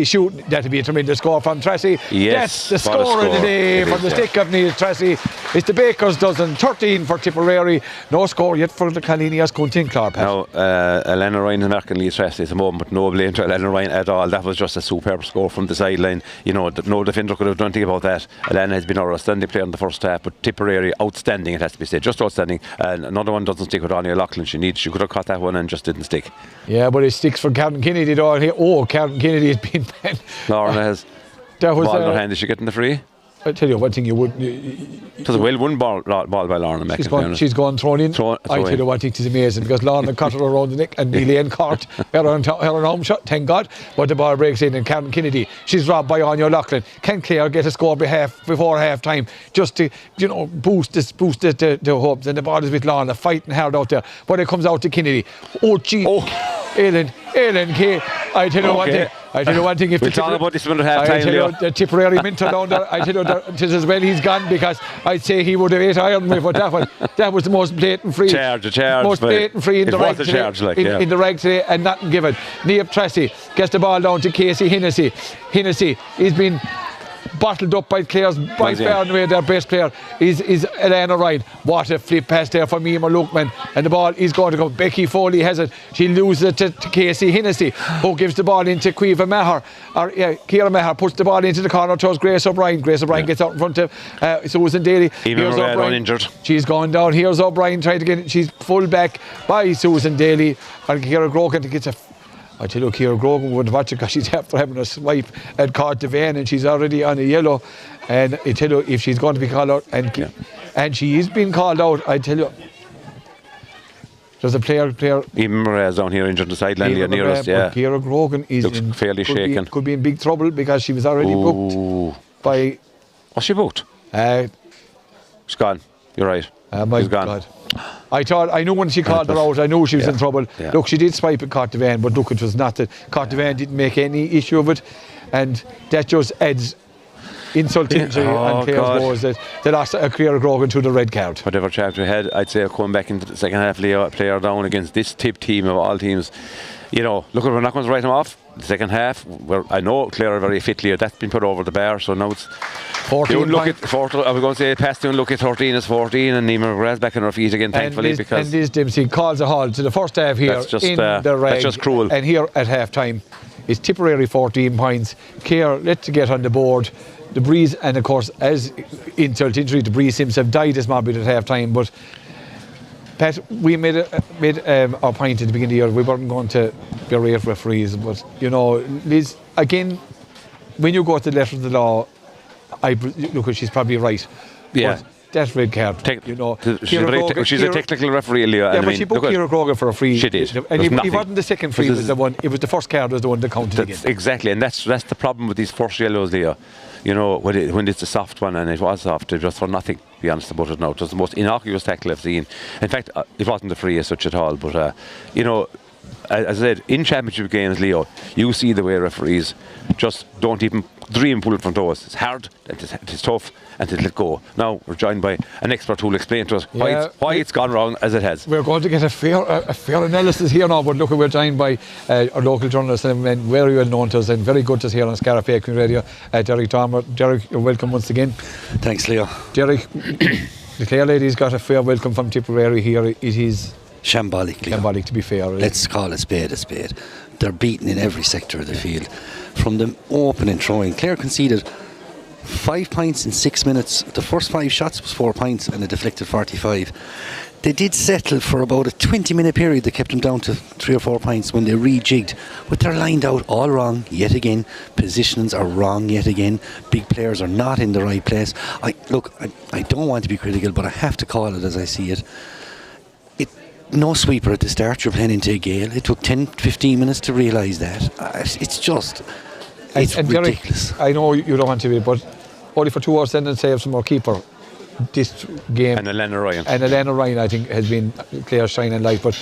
shooting. That'll be a tremendous score from Tracy. Yes, that's the score of the day from the stick of Neve Tracy. It's the Baker's dozen. 13 for Tipperary. No score yet for the Calinias County Clark. Now, Elena Ryan is marking Lee Tracy at the moment, but no blame to Elena Ryan at all. That was just a superb score from the sideline. No defender could have done anything about that. Elena has been our outstanding player in the first half, but Tipperary outstanding, it has to be said, just outstanding. Another one doesn't stick with Anya Loughlin. She could have caught that one and just didn't stick. Yeah, but it sticks for Carlton Kennedy. Carlton Kennedy has been banned. Lorna has that was ball in her hand. Is she getting the free? I tell you one thing, you would. It was a well-won ball by Lorna. She's gone thrown in. I tell you what, I think it's amazing because Lorna cut her around the neck and Elaine caught her on home shot, thank God. But the ball breaks in and Karen Kennedy, she's robbed by Anya Loughlin. Can Clare get a score before half time just to, boost the hopes? And the ball is with Lorna fighting hard out there. But it comes out to Kennedy. Oh, gee. Ellen K. I tell you one thing. If we'll talk about this one at half time. I tell you, the Tipperary mentor down there, I tell you, it is as well he's gone because I'd say he would have 8 iron me, but that was the most blatant free. Most blatant free in the rag today. In the rag today, and nothing given. Niamh Tracy gets the ball down to Casey Hennessy. Hennessy, he's been bottled up by Clare's by far and away. Their best player is Elena Ryan. What a flip pass there for Mima Lookman, and the ball is going to go. Becky Foley has it. She loses it to Casey Hennessy, who gives the ball into Ciara Maher puts the ball into the corner towards Grace O'Brien. Grace O'Brien gets out in front of Susan Daly. Here's O'Brien uninjured. She's gone down. Here's O'Brien trying to get it. She's pulled back by Susan Daly, and Ciara Grogan gets a. I tell you, Ciara Grogan would watch it because she's after having a swipe at Cart Devane and she's already on a yellow. And I tell you, if she's going to be called out, and she is being called out, I tell you, there's a player. Even Murray's down here injured on the sideline near us. Yeah. Ciara Grogan looks fairly shaken. Could be in big trouble because she was already booked by. Was she booked? She's gone. You're right. She's gone. God. I knew when she called her out, I knew she was in trouble. Yeah. Look, she did swipe at Cart Devane, but look, it was not that. Cart Devane didn't make any issue of it, and that just adds insult to injury and Clare's goals that they lost Ciara Grogan to the red card. Whatever chance we had, I'd say coming back into the second half, Leo, player down against this team of all teams. Look, we're not going to write them off. The second half, I know Clare are very fit, Leo. That's been put over the bar, so now it's 14. Look at 14. I was going to say past down. Look at 13 is 14, and Niamh McGrath's back on her feet again, thankfully. And Liz Dempsey calls a halt to the first half here in the rag. That's just cruel. And here at half time, it's Tipperary 14 points. Clare let to get on the board. The Breeze, and of course, as insult injury, the Breeze himself died as mobbed at half time, but. Pat, we made our point at the beginning of the year. We weren't going to berate referees, but Liz, again, when you go to the letter of the law, look, she's probably right. Yeah. But that red card, she's a technical referee, Leo. Yeah, but she booked Ciara Grogan for a free. She did. And it wasn't the second free, was the one. It was the first card was the one that counted again. Exactly, and that's the problem with these first yellows, Leo. When it's a soft one, and it was soft, it was for nothing, to be honest about it now. It was the most innocuous tackle I've seen. In fact, it wasn't a free as such at all, but, as I said, in championship games, Leo, you see the way referees just don't even dream pull it from toes. It's hard, it's tough, and to let go. Now we're joined by an expert who will explain to us why it's gone wrong as it has. We're going to get a fair analysis here now, but look, we're joined by our local journalist and very well known to us and very good to us here on Scariff Community Radio, Derek Dormer. Derek, you're welcome once again. Thanks, Leo. Derek, the Clare ladies got a fair welcome from Tipperary here. It is shambolic, Leo. Shambolic, to be fair. Let's call a spade a spade. They're beaten in every sector of the field. From the opening throwing, Clare conceded 5 points in 6 minutes. The first 5 shots was 4 points and a deflected 45. They did settle for about a 20-minute period. They kept them down to 3 or 4 points when they rejigged. But they're lined out all wrong yet again. Positionings are wrong yet again. Big players are not in the right place. I don't want to be critical, but I have to call it as I see it. No sweeper at the start. You're playing into a gale. It took 10-15 minutes to realise that. It's just... It's ridiculous. Derek, I know you don't want to be, but only for 2 hours then and save some more keeper. This game and Elena Ryan, I think, has been Clare's shining light. But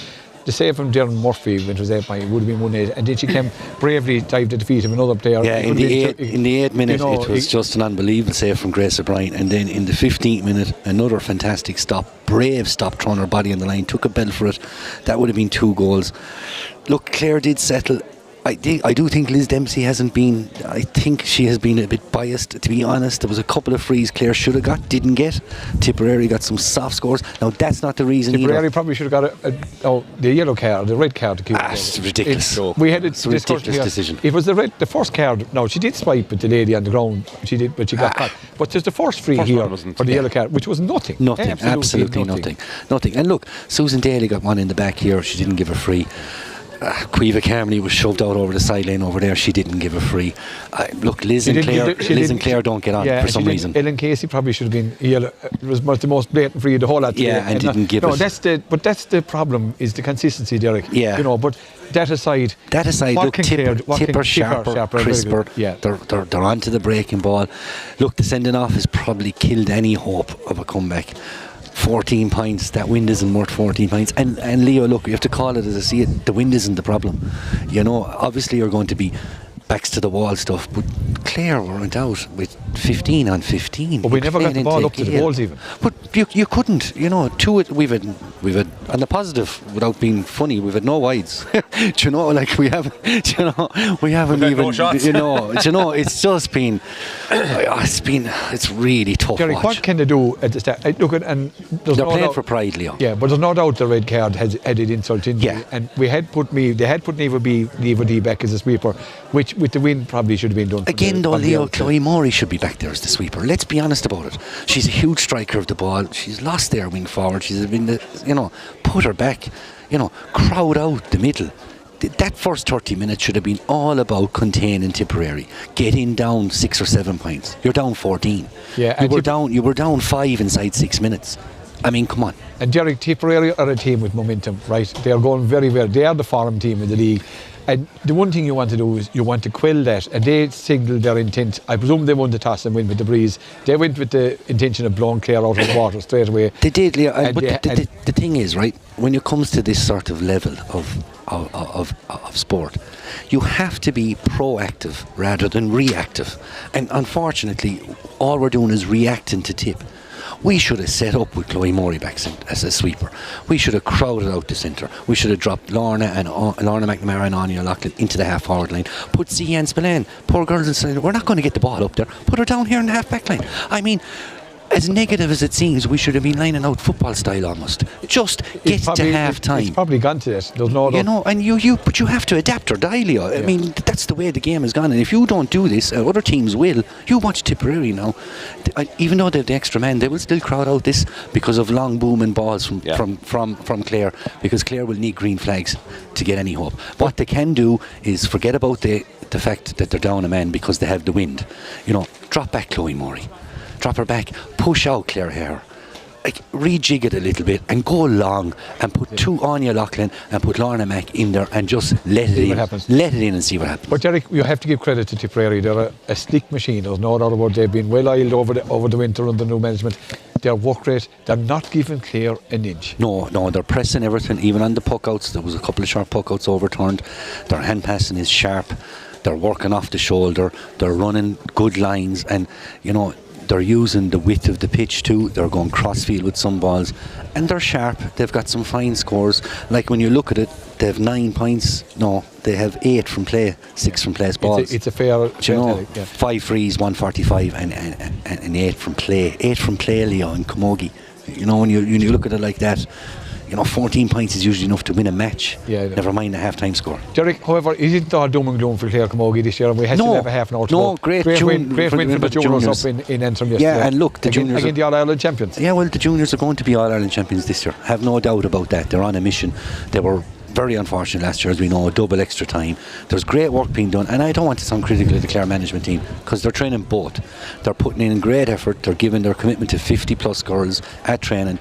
the save from Darren Murphy when it was 8 points would have been 1-8, and then she came bravely dived to defeat him, another player. Yeah, in the 8th minute, it was just an unbelievable save from Grace O'Brien, and then in the 15th minute, another fantastic stop, brave stop, throwing her body on the line, took a bell for it. That would have been 2 goals. Look, Clare did settle. I do think Liz Dempsey hasn't been. I think she has been a bit biased, to be honest. There was a couple of frees Clare should have got, didn't get. Tipperary got some soft scores. Now that's not the reason. Tipperary probably should have got the yellow card, the red card to keep. It's ridiculous. We had a ridiculous decision. It was the first card. No, she did swipe at the lady on the ground. She did, but she got caught. But there's the first free here for the yellow card, which was nothing. Nothing, absolutely nothing. And look, Susan Daly got one in the back here. She didn't give a free. Quiva Carmody was shoved out over the sideline over there. She didn't give a free. Look, Liz and Clare don't get on for some reason. Ellen Casey probably should have been yellow. It was the most blatant free of the whole lot. Yeah, and didn't give it. That's the problem, is the consistency, Derek. Yeah. But that aside, look, Tipper, sharper, crisper. Yeah. They're onto the breaking ball. Look, the sending off has probably killed any hope of a comeback. 14 points, that wind isn't worth 14 points. And Leo, look, you have to call it as I see it. The wind isn't the problem. Obviously you're going to be backs to the wall stuff, but Clare weren't out with 15 on 15. But we never got the ball up to the goals even. But you couldn't, we've had on the positive, without being funny, we've had no wides. We haven't even, no shots. It's just been, it's really tough. Derek, watch. what can they do at the start? They're playing for pride, Leo. Yeah, but there's no doubt the red card has added insult to injury. Yeah. And they had put Neva D back as a sweeper, which with the win probably should have been done. Again, though, Leo, Chloe Morey should be back there as the sweeper. Let's be honest about it. She's a huge striker of the ball. She's lost their wing forward. She's been, put her back. Crowd out the middle. That first 30 minutes should have been all about containing Tipperary, getting down 6 or 7 points. You're down 14. Yeah, you were down 5 inside 6 minutes. I mean, come on. And Derek, Tipperary are a team with momentum, right? They are going very well. They are the form team in the league. And the one thing you want to do is you want to quell that, and they signalled their intent. I presume they won the toss and went with the breeze. They went with the intention of blowing Clare out of the water straight away. They did, Leo. But the thing is, right, when it comes to this sort of level of sport, you have to be proactive rather than reactive. And unfortunately, all we're doing is reacting to Tip. We should have set up with Chloe Morey back as a sweeper. We should have crowded out the centre. We should have dropped Lorna McNamara and Anya Loughlin into the half forward line. Put Cian Spillane, poor girls inside. We're not going to get the ball up there. Put her down here in the half back line. I mean, as negative as it seems, we should have been lining out football style almost. Just get to half time. It's probably gone to this. There's no but you have to adapt or die, Leo. I mean, that's the way the game has gone. And if you don't do this, other teams will. You watch Tipperary now. Even though they have the extra man, they will still crowd out this because of long booming balls from Clare. Because Clare will need green flags to get any hope. What they can do is forget about the fact that they're down a man because they have the wind. Drop back Chloe Morey. Drop her back, push out Claire Hare, rejig it a little bit and go long and put two Anya Loughlin and put Lorna Mac in there and just let it in and see what happens. But Derek, you have to give credit to Tipperary. They're a slick machine. There's no doubt about it. They've been well oiled over the winter under new management. Their work rate, they're not giving Clare an inch. No, they're pressing everything, even on the puck outs. There was a couple of sharp puck outs overturned. Their hand passing is sharp. They're working off the shoulder. They're running good lines, and they're using the width of the pitch too. They're going crossfield with some balls, and they're sharp. They've got some fine scores. Like when you look at it, they have 9 points. No, they have 8 from play, 6 from place balls. It's a fair. 5 frees, 145, and 8 from play. 8 from play, Leo, in Camogie. When you look at it like that, 14 points is usually enough to win a match. Yeah, never mind the half-time score. Derek, however, it isn't all doom and gloom for Clare Camogie this year, and we had to have a half an hour to go. Great win for the juniors up in Antrim yesterday. Yeah, and look, the juniors again, the All-Ireland champions. Yeah, well, the juniors are going to be All-Ireland champions this year. Have no doubt about that. They're on a mission. They were very unfortunate last year, as we know, double extra time. There's great work being done, and I don't want to sound critical of the Clare management team, because they're training both. They're putting in great effort. They're giving their commitment to 50 plus girls at training.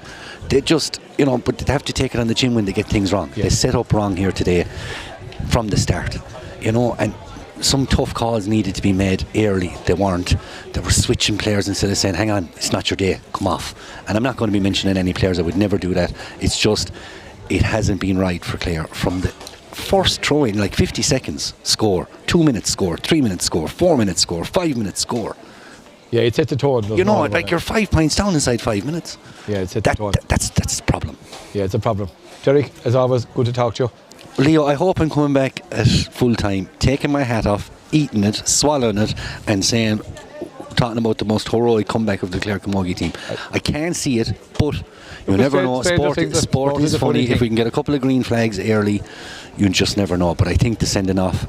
They just, but they have to take it on the chin when they get things wrong. They set up wrong here today from the start, and some tough calls needed to be made early. They weren't. They were switching players instead of saying, hang on, it's not your day, come off. And I'm not going to be mentioning any players. I would never do that. It's just, it hasn't been right for Clare from the first throw-in, like 50 seconds, score, 2 minutes score, 3 minutes score, 4 minutes score, 5 minutes score. Yeah, it's at the tone. Like you're 5 points down inside 5 minutes. Yeah, it's at the tone. That's the problem. Yeah, it's a problem. Derek, as always, good to talk to you. Leo, I hope I'm coming back at full time, taking my hat off, eating it, swallowing it, and talking about the most heroic comeback of the Clare Camogie team. I can't see it, but you never know. Sport is funny. If we can get a couple of green flags early, you just never know. But I think the sending off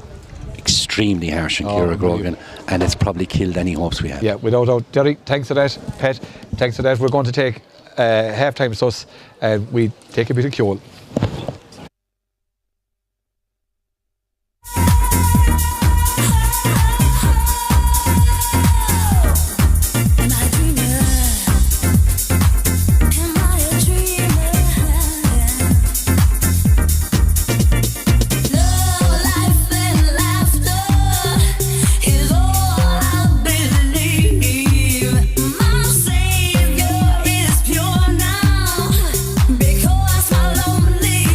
extremely harsh on Ciara Grogan, and it's probably killed any hopes we have. Yeah, without doubt. Derek, thanks for that. Pat, thanks for that. We're going to take half-time sus, and we take a bit of Kjol. Because my lonely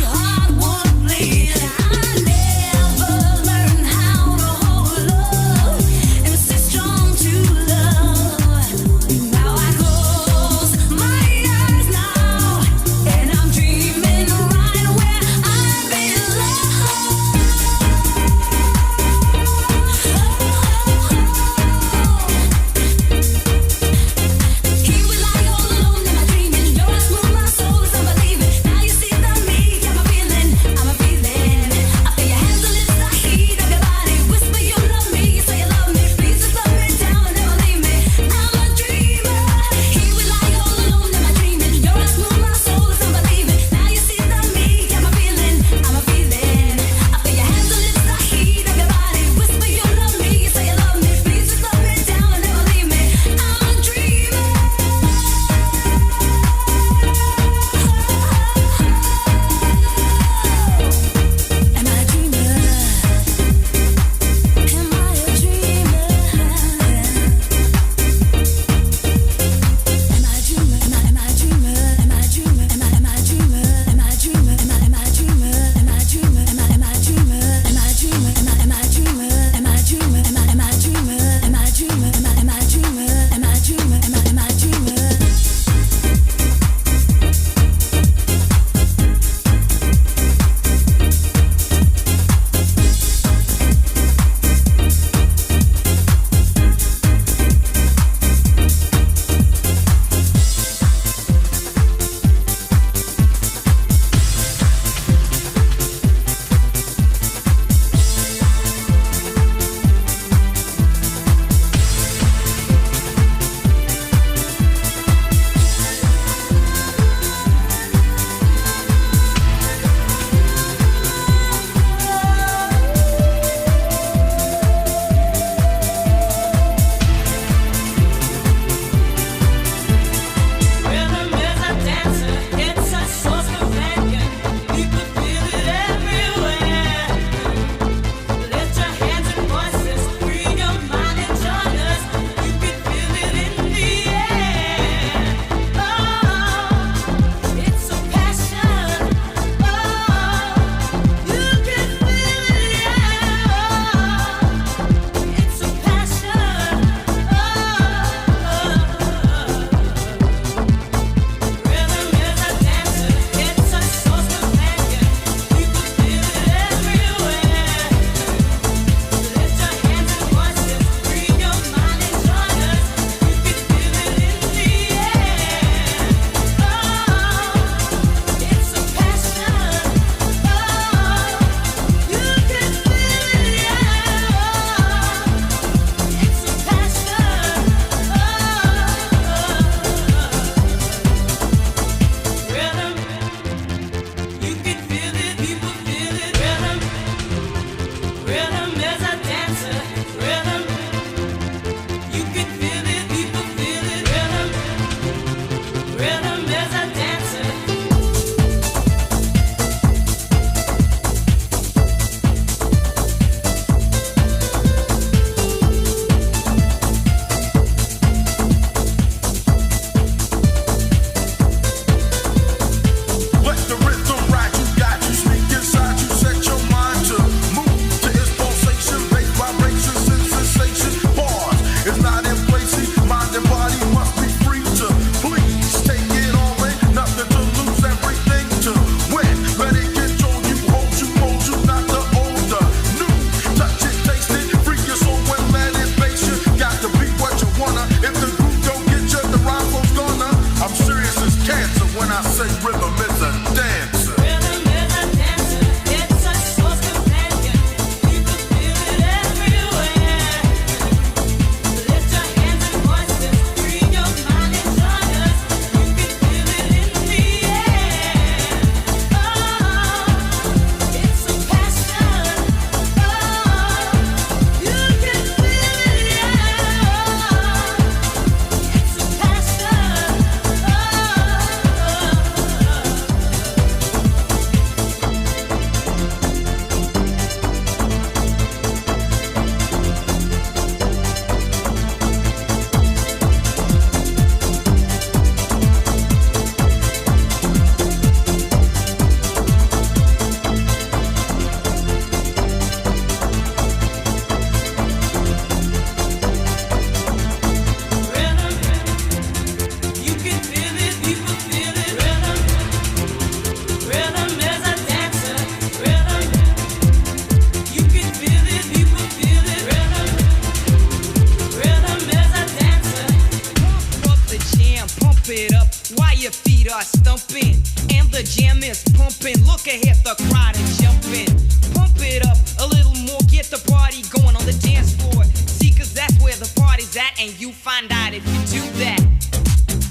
jam is pumping. Look ahead, the crowd is jumping. Pump it up a little more, get the party going on the dance floor. See, cause that's where the party's at, and you find out if you do that.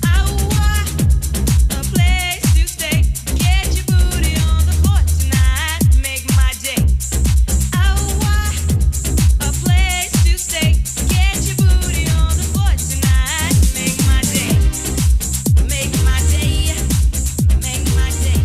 I want a place to stay. Get your booty on the floor tonight, make my day. I want a place to stay. Get your booty on the floor tonight, make my day. Make my day. Make my day.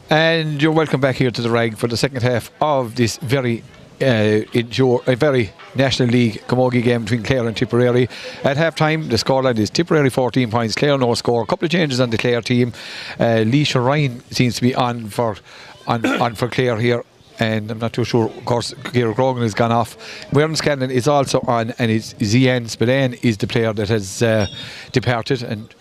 And you're welcome back here to the Rag for the second half of this very very National League camogie game between Clare and Tipperary. At half time, the scoreline is Tipperary 14 points, Clare no score. A couple of changes on the Clare team. Leisha Ryan seems to be on for Clare here, and I'm not too sure. Of course, Ciara Grogan has gone off. Muireann Scanlon is also on, and Zian Spillane is the player that has departed. And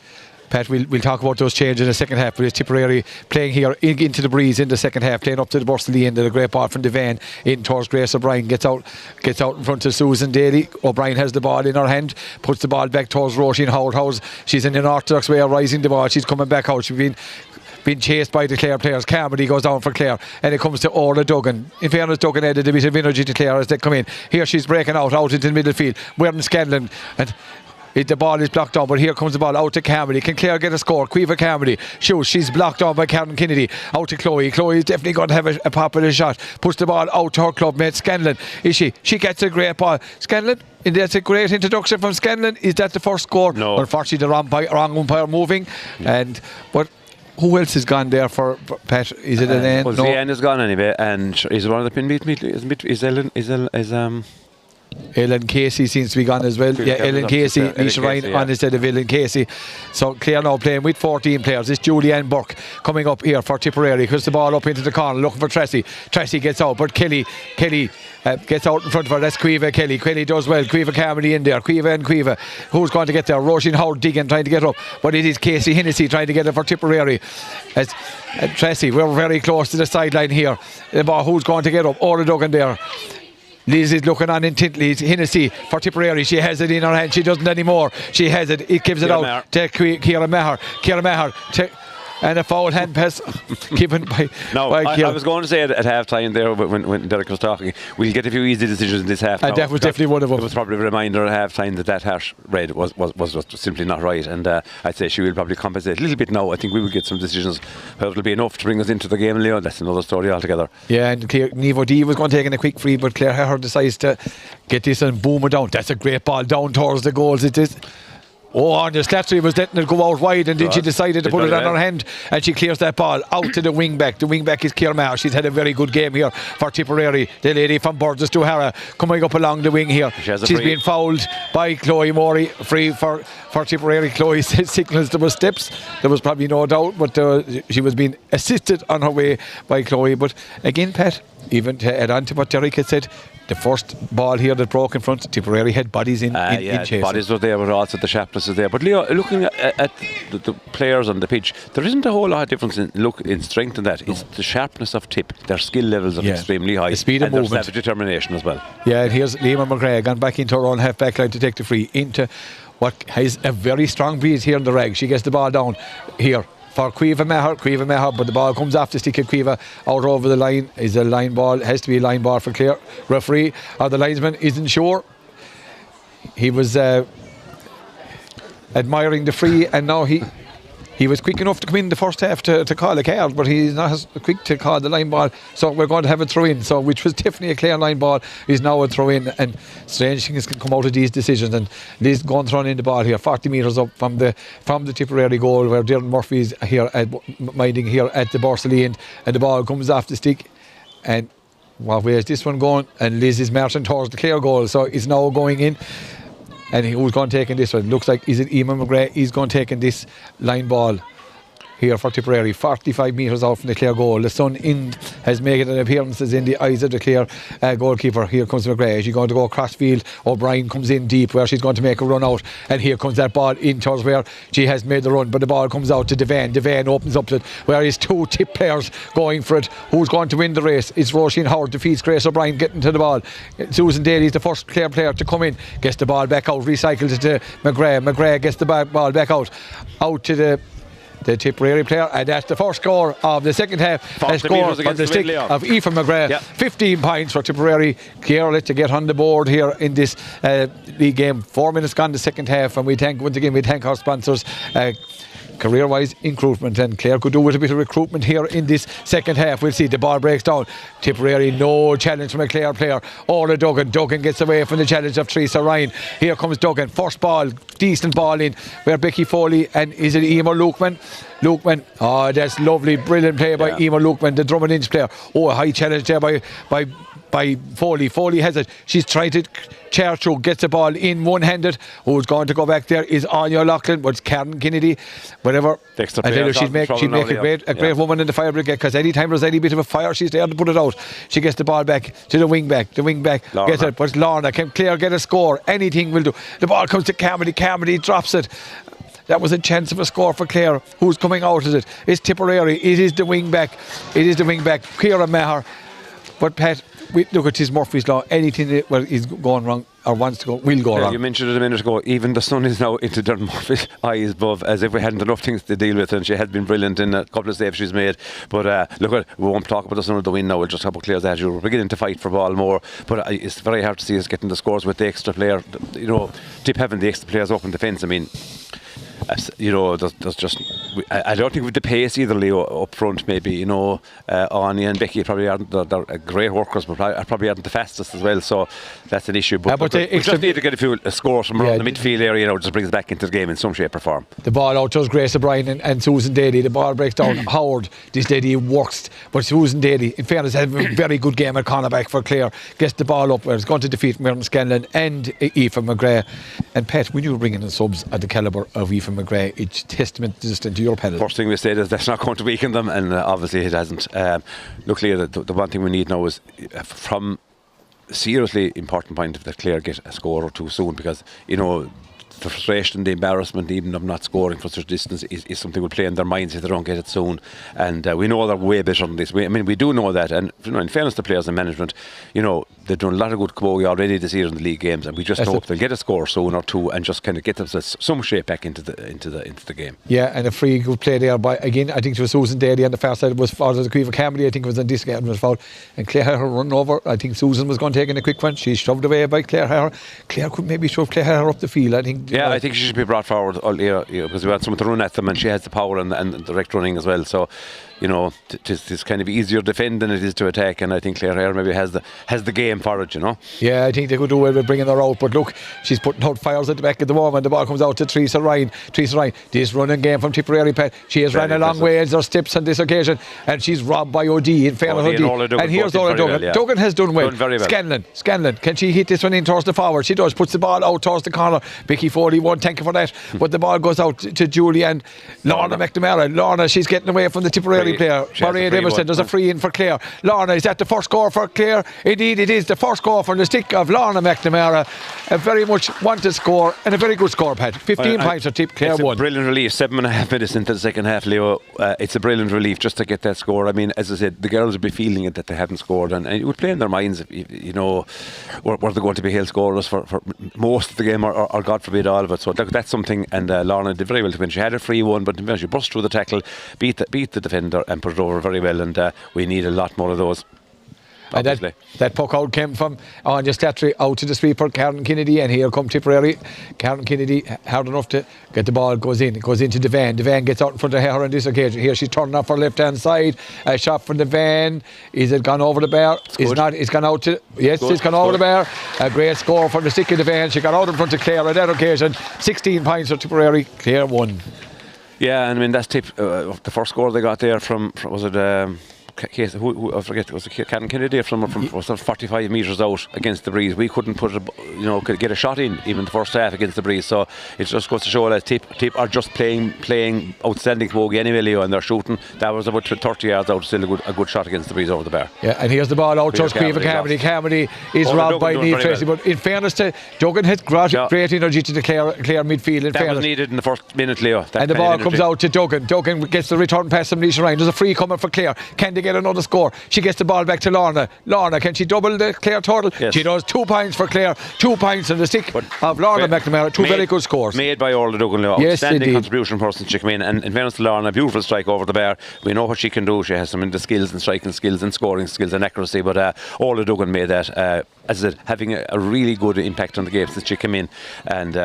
Pat, we'll talk about those changes in the second half, but it's Tipperary playing here into the breeze in the second half, playing up to the Bursley end of a great ball from Devane in towards Grace O'Brien, gets out in front of Susan Daly. O'Brien has the ball in her hand, puts the ball back towards Roisin Howard. She's in an orthodox way of rising the ball. She's coming back out. She's been chased by the Clare players. Carmody goes down for Clare, and it comes to Orla Duggan. In fairness, Duggan added a bit of energy to Clare as they come in. Here she's breaking out into the middle field. Muireann Scanlon, and the ball is blocked down, but here comes the ball out to Carmody. Can Clare get a score? Caoimhe Carmody shoots. She's blocked down by Karen Kennedy. Out to Chloe. Chloe is definitely going to have a popular shot. Puts the ball out to her club mate Scanlon. Is she? She gets a great ball. Scanlon, that's a great introduction from Scanlon. Is that the first score? No. Unfortunately, the wrong umpire moving. But who else has gone there for Pat? Is it an end? Well, Zian is gone anyway, and is one of the pin beat Ellen Casey seems to be gone as well. Yeah, Ellen Casey, Leisha Ryan on instead of Ellen Casey. So Clare now playing with 14 players. It's Julianne Burke coming up here for Tipperary. Cuts the ball up into the corner looking for Tracy. Tracy gets out, but Kelly gets out in front of her. That's Caoimhe Kelly. Kelly does well. Caoimhe Carmody in there. Caoimhe. Who's going to get there? Roisin Howard digging, trying to get up. But it is Casey Hennessy trying to get it for Tipperary. As Tracy, we're very close to the sideline here. The ball, who's going to get up? Orla Duggan there. Liz is looking on intently. Hennessy for Tipperary. She has it in her hand. She doesn't anymore. She has it. It gives it out to Ciara Maher. Ciara Maher. And a foul hand pass given by I was going to say at half time there when Derek was talking, we'll get a few easy decisions in this half. And that was definitely one of them. It was probably a reminder at half time that harsh red was just simply not right, and I'd say she will probably compensate a little bit now. I think we will get some decisions. Whether it'll be enough to bring us into the game, Leo, that's another story altogether. Yeah, and Nivo D was going to take in a quick free, but Claire Herr decides to get this and boom it down. That's a great ball down towards the goals. It is. Oh, Anya Slattery was letting it go out wide, and then she decided to put it on her hand, and she clears that ball out to the wing back. The wing back is Ciara Maher. She's had a very good game here for Tipperary. The lady from Burgess to O'Hara coming up along the wing here. She's been fouled by Chloe Morey. Free for Tipperary. Chloe signals there was steps. There was probably no doubt, but she was being assisted on her way by Chloe. But again, Pat, even to add on to what Derek had said, the first ball here that broke in front, Tipperary had bodies in chasing. Bodies were there, but also the sharpness is there. But Leo, looking at the players on the pitch, there isn't a whole lot of difference in strength in that. It's the sharpness of tip. Their skill levels are extremely high. The speed of movement. Their determination as well. Yeah, and here's Liam McGrath gone back into her own half-back line to take the free into what has a very strong breeze here in the Rag. She gets the ball down here for Caoimhe Maher, but the ball comes off the stick of Caoimhe out over the line. Is a line ball, has to be a line ball for Clare. Referee or the linesman isn't sure. He was admiring the free, and now he was quick enough to come in the first half to call a card, but he's not as quick to call the line ball. So we're going to have a throw in. So which was definitely a Clare line ball is now a throw in, and strange things can come out of these decisions. And Liz going throwing in the ball here, 40 metres up from the Tipperary goal, where Darren Murphy's here minding here at the Borsley end, and the ball comes off the stick. And what way is this one going? And Liz is marching towards the Clare goal, so it's now going in. And who's going to take in this one? Looks like, is it Eamon McGrath? He's going to take in this line ball here for Tipperary, 45 metres out from the Clare goal. The sun in has made an appearance in the eyes of the Clare goalkeeper. Here comes McGrath. She's going to go across field. O'Brien comes in deep where she's going to make a run out, and here comes that ball in towards where she has made the run, but the ball comes out to Devane. Devane opens up it where he's two tip players going for it. Who's going to win the race? It's Roisin Howard defeats Grace O'Brien getting to the ball. Susan Daly is the first Clare player to come in, gets the ball back out, recycles it to McGrath. McGrath gets the ball back out to the the Tipperary player, and that's the first score of the second half. A 40 score metres from against the the stick Midley, of Aoife McGrath. Yeah. 15 points for Tipperary. Carolyn to get on the board here in this league game. 4 minutes gone the second half, and we thank our sponsors. Career-wise recruitment, and Clare could do with a bit of recruitment here in this second half. We'll see the ball breaks down. Tipperary, no challenge from a Clare player. Orla Duggan. Duggan gets away from the challenge of Teresa Ryan. Here comes Duggan. First ball, decent ball in where Becky Foley and is it Emer Lukeman? Lukeman, oh, that's lovely, brilliant play by Emer Lukeman, the Drummond Inch player. Oh, a high challenge there by Foley. Foley has it. She's trying to chair through, gets the ball in one-handed. Who's going to go back there is Anya Loughlin, but it's Karen Kennedy. Whatever. I tell you, she'd make a great woman in the fire brigade, because any time there's any bit of a fire, she's there to put it out. She gets the ball back to the wing back. The wing back gets it, but it's Lorna. Can Clare get a score? Anything will do. The ball comes to Carmody. Carmody drops it. That was a chance of a score for Clare. Who's coming out of it? It's Tipperary. It is the wing back. Ciara Maher. But Pat, look at his Murphy's Law. Anything that is going wrong or wants to go will go wrong. You mentioned it a minute ago. Even the sun is now into Dermot Murphy's eyes above, as if we hadn't enough things to deal with, and she has been brilliant in a couple of saves she's made. But look, we won't talk about the sun or the wind now. We'll just talk about Clare's attitude. We're beginning to fight for ball more, but it's very hard to see us getting the scores with the extra player. You know, Tip having the extra players up in defence. I mean, you know, there's just, I don't think with the pace either, Leo, up front, maybe, you know, Anya and Becky probably aren't, they're great workers, but probably aren't the fastest as well, so that's an issue. But we just need to get a few scores from around the midfield area, you know, just brings us back into the game in some shape or form. The ball out does Grace O'Brien and Susan Daly. The ball breaks down. Howard, this lady works, but Susan Daly, in fairness, had a very good game at cornerback for Clare. Gets the ball up where it's going to defeat Miriam Scanlon and Aoife McGrath. And Pat, when you were bringing in subs at the calibre of Aoife McGrath, it's testament just into your panel. First thing we said is that's not going to weaken them, and obviously it hasn't. Luckily, the one thing we need now is from seriously important point that Clare get a score or two soon, because, you know, the frustration, the embarrassment even of not scoring for such distance is something will play in their minds if they don't get it soon. And we know they're way better than this. We do know that, and you know, in fairness to players and management, you know, they've done a lot of good camogie already this year in the league games, and we just hope they'll get a score soon or two and just kind of get themselves some shape back into the game. Yeah, and a free good play there by, again, I think it was Susan Daly on the far side. It was for the Cueva Camberley. I think it was on this game was foul, and Claire Harrer run over. I think Susan was going to take in a quick one. She's shoved away by Claire Harrer. Claire could maybe shove Claire Harrer up the field, I think. Yeah, I think she should be brought forward, because we had someone to run at them, and she has the power and direct running as well. So, you know, it's kind of easier to defend than it is to attack, and I think Claire Hare maybe has the game for it, you know. Yeah, I think they could do well with bringing her out, but look, she's putting out fires at the back at the moment. The ball comes out to Teresa Ryan. This running game from Tipperary, Pat, she has run a long way as her steps on this occasion, and she's robbed by OD in fairness. And here's Ola Duggan. Well, yeah. Duggan has done well. Very well. Scanlon, can she hit this one in towards the forward? She does, puts the ball out towards the corner. Becky Foley won't thank you for that, but the ball goes out to Julianne. Lorna McNamara. Lorna, she's getting away from the Tipperary player. Maria Everson, there's a free in for Clare. Lorna, is that the first score for Clare? Indeed it is the first score from the stick of Lorna McNamara. A very much wanted score and a very good score, Pat. 15 points for Clare won. It's a brilliant relief. 7.5 minutes into the second half, Leo. It's a brilliant relief just to get that score. I mean, as I said, the girls would be feeling it that they hadn't scored, and it would play in their minds, you know, were they going to be held scoreless for most of the game, or God forbid all of it. So that's something, and Lorna did very well to win. She had a free one, but she burst through the tackle, beat the defender and put it over very well, and we need a lot more of those. And that puck out came from Anya Statry out to the sweeper, Karen Kennedy, and here come Tipperary. Karen Kennedy hard enough to get the ball, goes into Devan. Devan gets out in front of her on this occasion. Here she's turning off her left hand side. A shot from Devan. Is it gone over the bar? It's not. It's gone out to. Yes, it's gone over the bar. A great score from the stick of Devan. She got out in front of Clare on that occasion. 16 points for Tipperary. Clare won. Yeah, and I mean that's the first score they got there from was it? Who I forget, was it Karen Kennedy from was 45 metres out against the breeze. We couldn't get a shot in even the first half against the breeze. So it just goes to show that Tip are just playing outstanding camogie anyway, Leo, and they're shooting. That was about 30 yards out, still a good shot against the breeze over the bar. Yeah, and here's the ball out towards Cueva Camberley. Camberley is robbed by Niamh Tracy, but in fairness to Duggan, has great energy to the Clare midfield. That was needed in the first minute, Leo. And the ball comes out to Duggan. Duggan gets the return pass from Lisa Ryan. There's a free coming for Clare. Can they get get another score. She gets the ball back to Lorna. Lorna, can she double the Clare total? Yes. She does. 2 points for Clare. 2 points on the stick of Lorna McNamara. Two very good scores. Made by Orla Duggan. Yes, outstanding indeed. contribution person she came in. And in fairness to Lorna, a beautiful strike over the bar. We know what she can do. She has some in the skills and striking skills and scoring skills and accuracy. But Orla Duggan made that, as I said, having a really good impact on the game since she came in. And,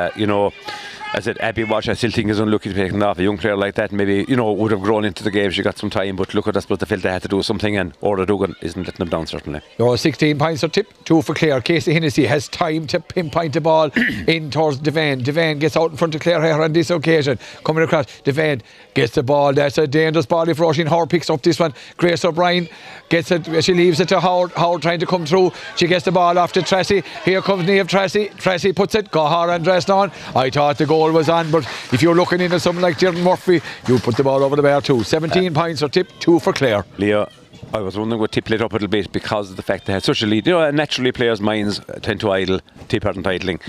I said, Abby Walsh, I still think is unlucky to be taken off. A young player like that maybe, would have grown into the game. She got some time, but look at us, but they felt they had to do something, and Orla Duggan isn't letting them down, certainly. 16 points are tip, 2 for Clare. Casey Hennessy has time to pinpoint the ball in towards Devane. Devane gets out in front of Clare here on this occasion. Coming across, Devane gets the ball. That's a dangerous ball if Roisin Howard picks up this one. Grace O'Brien gets it, she leaves it to Howard. Howard trying to come through. She gets the ball off to Tracy. Here comes Niamh Tracy. Tracy puts it. Gahar and dressed on. I thought the goal was on, but if you're looking into someone like Jordan Murphy, you put the ball over the bar too. 17 points are tip, 2 for Clare. Leo, I was wondering what Tip lit up a little bit because of the fact they had such a lead. Naturally players' minds tend to idle. Tip aren't idling,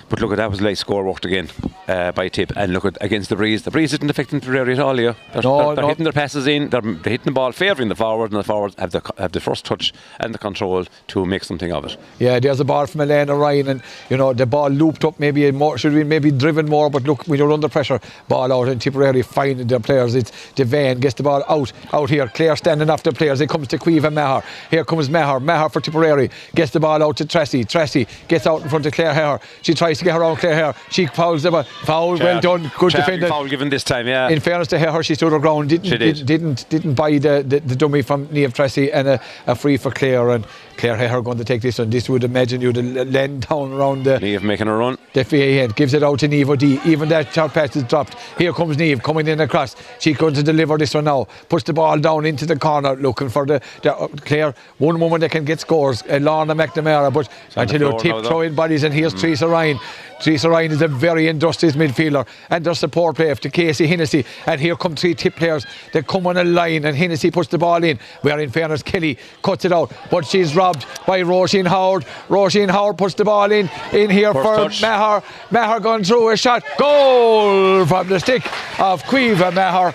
but look at that was a late score worked again by Tip, and look at against the breeze. The breeze isn't affecting Tipperary at all. They're hitting their passes in. They're hitting the ball, favouring the forward, and the forwards have the first touch and the control to make something of it. Yeah, there's a ball from Elena Ryan, and the ball looped up maybe more, should be maybe driven more. But look, when you're under pressure, ball out, and Tipperary finding their players. It's Devane gets the ball out here. Clare standing after players. It comes to Caoimhe Maher. Here comes Maher for Tipperary. Gets the ball out to Tracy. Tracy gets out in front of Clare Hare. She tries to get around Clare Hare. She fouls the ball. Foul, well done, good defended. Foul given this time, yeah. In fairness to Hare, she stood her ground. Didn't buy the dummy from Niamh Tracy, and a free for Clare. And Clare Hare going to take this one. This would imagine you'd land down around the Niamh making a run. The FA end gives it out to Niamh O'Dea. Even that short pass is dropped. Here comes Niamh coming in across. She's going to deliver this one now. Puts the ball down into the corner, looking for the Clare. One woman that can get scores, Lorna McNamara. But I tell you, Tip throwing bodies, and here's Teresa Ryan. Teresa Ryan is a very industrious midfielder, and their support play to Casey Hennessy. And here come 3 Tip players that come on a line, and Hennessy puts the ball in. Where in fairness, Kelly cuts it out, but she's robbed by Roisin Howard. Roisin Howard puts the ball in here first for Maher. Maher going through a shot. Goal from the stick of Caoimhe Maher.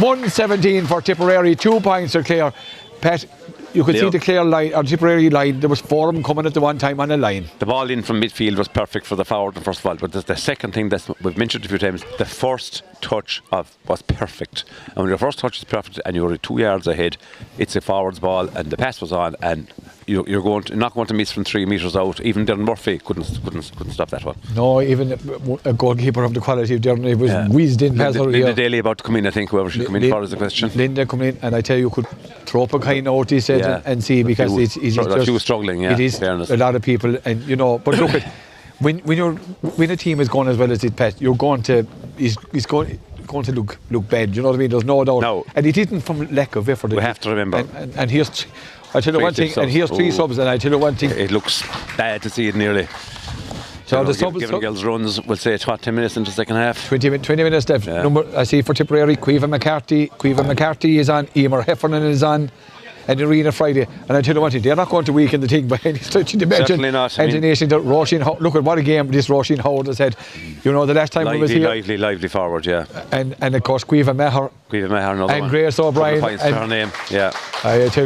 117 for Tipperary, 2 points for Clare. Pat, you could see the Clare line, or Tipperary line, there was 4 of them coming at the one time on a line. The ball in from midfield was perfect for the forward, first of all, but the second thing that we've mentioned a few times, the first touch was perfect. And when your first touch is perfect and you're 2 yards ahead, it's a forward's ball, and the pass was on, and you're not going to miss from 3 metres out. Even Darren Murphy couldn't stop that one. No, even a goalkeeper of the quality of Darren, it was whizzed in past her. Linda Daly about to come in, I think, whoever she'll come in for is the question. Linda coming in, and I tell you, could throw up a kind note, he said, and see, because it's just, she was struggling, it is fairness. A lot of people, and but look at when a team is going as well as it, Pat, you're going to he's going to look bad, you know what I mean? There's no doubt. No. And it isn't from lack of effort. We have to remember. And here's, I tell you one thing, and here's 3 subs, and I tell you one thing. It looks bad to see it nearly. So the subs, giving girls runs, we'll say 10 minutes into the second half. 20 minutes left. Number, I see for Tipperary, Caoimhe McCarthy is on, Emer Heffernan is on, and Irina Friday. And I tell you one thing, they're not going to weaken the thing by any stretch of the imagination. Certainly not. Look at what a game this Roisin Howard has had. The last time we was here. Lively forward, yeah. And of course, Caoimhe Maher. Another one. And Grace O'Brien. Points to her name, yeah. I tell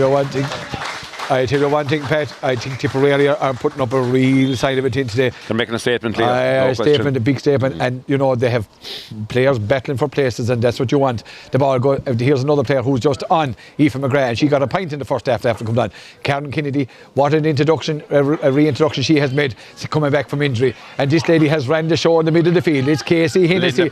you one thing, Pat. I think Tipperary are putting up a real side of it in today. They're making a statement, Leo. A big statement, and they have players battling for places, and that's what you want. The ball go. Here's another player who's just on, Aoife McGrath, and she got a pint in the first half after coming on. Karen Kennedy, what an introduction, a reintroduction she has made coming back from injury, and this lady has ran the show in the middle of the field. It's Casey Hennessy.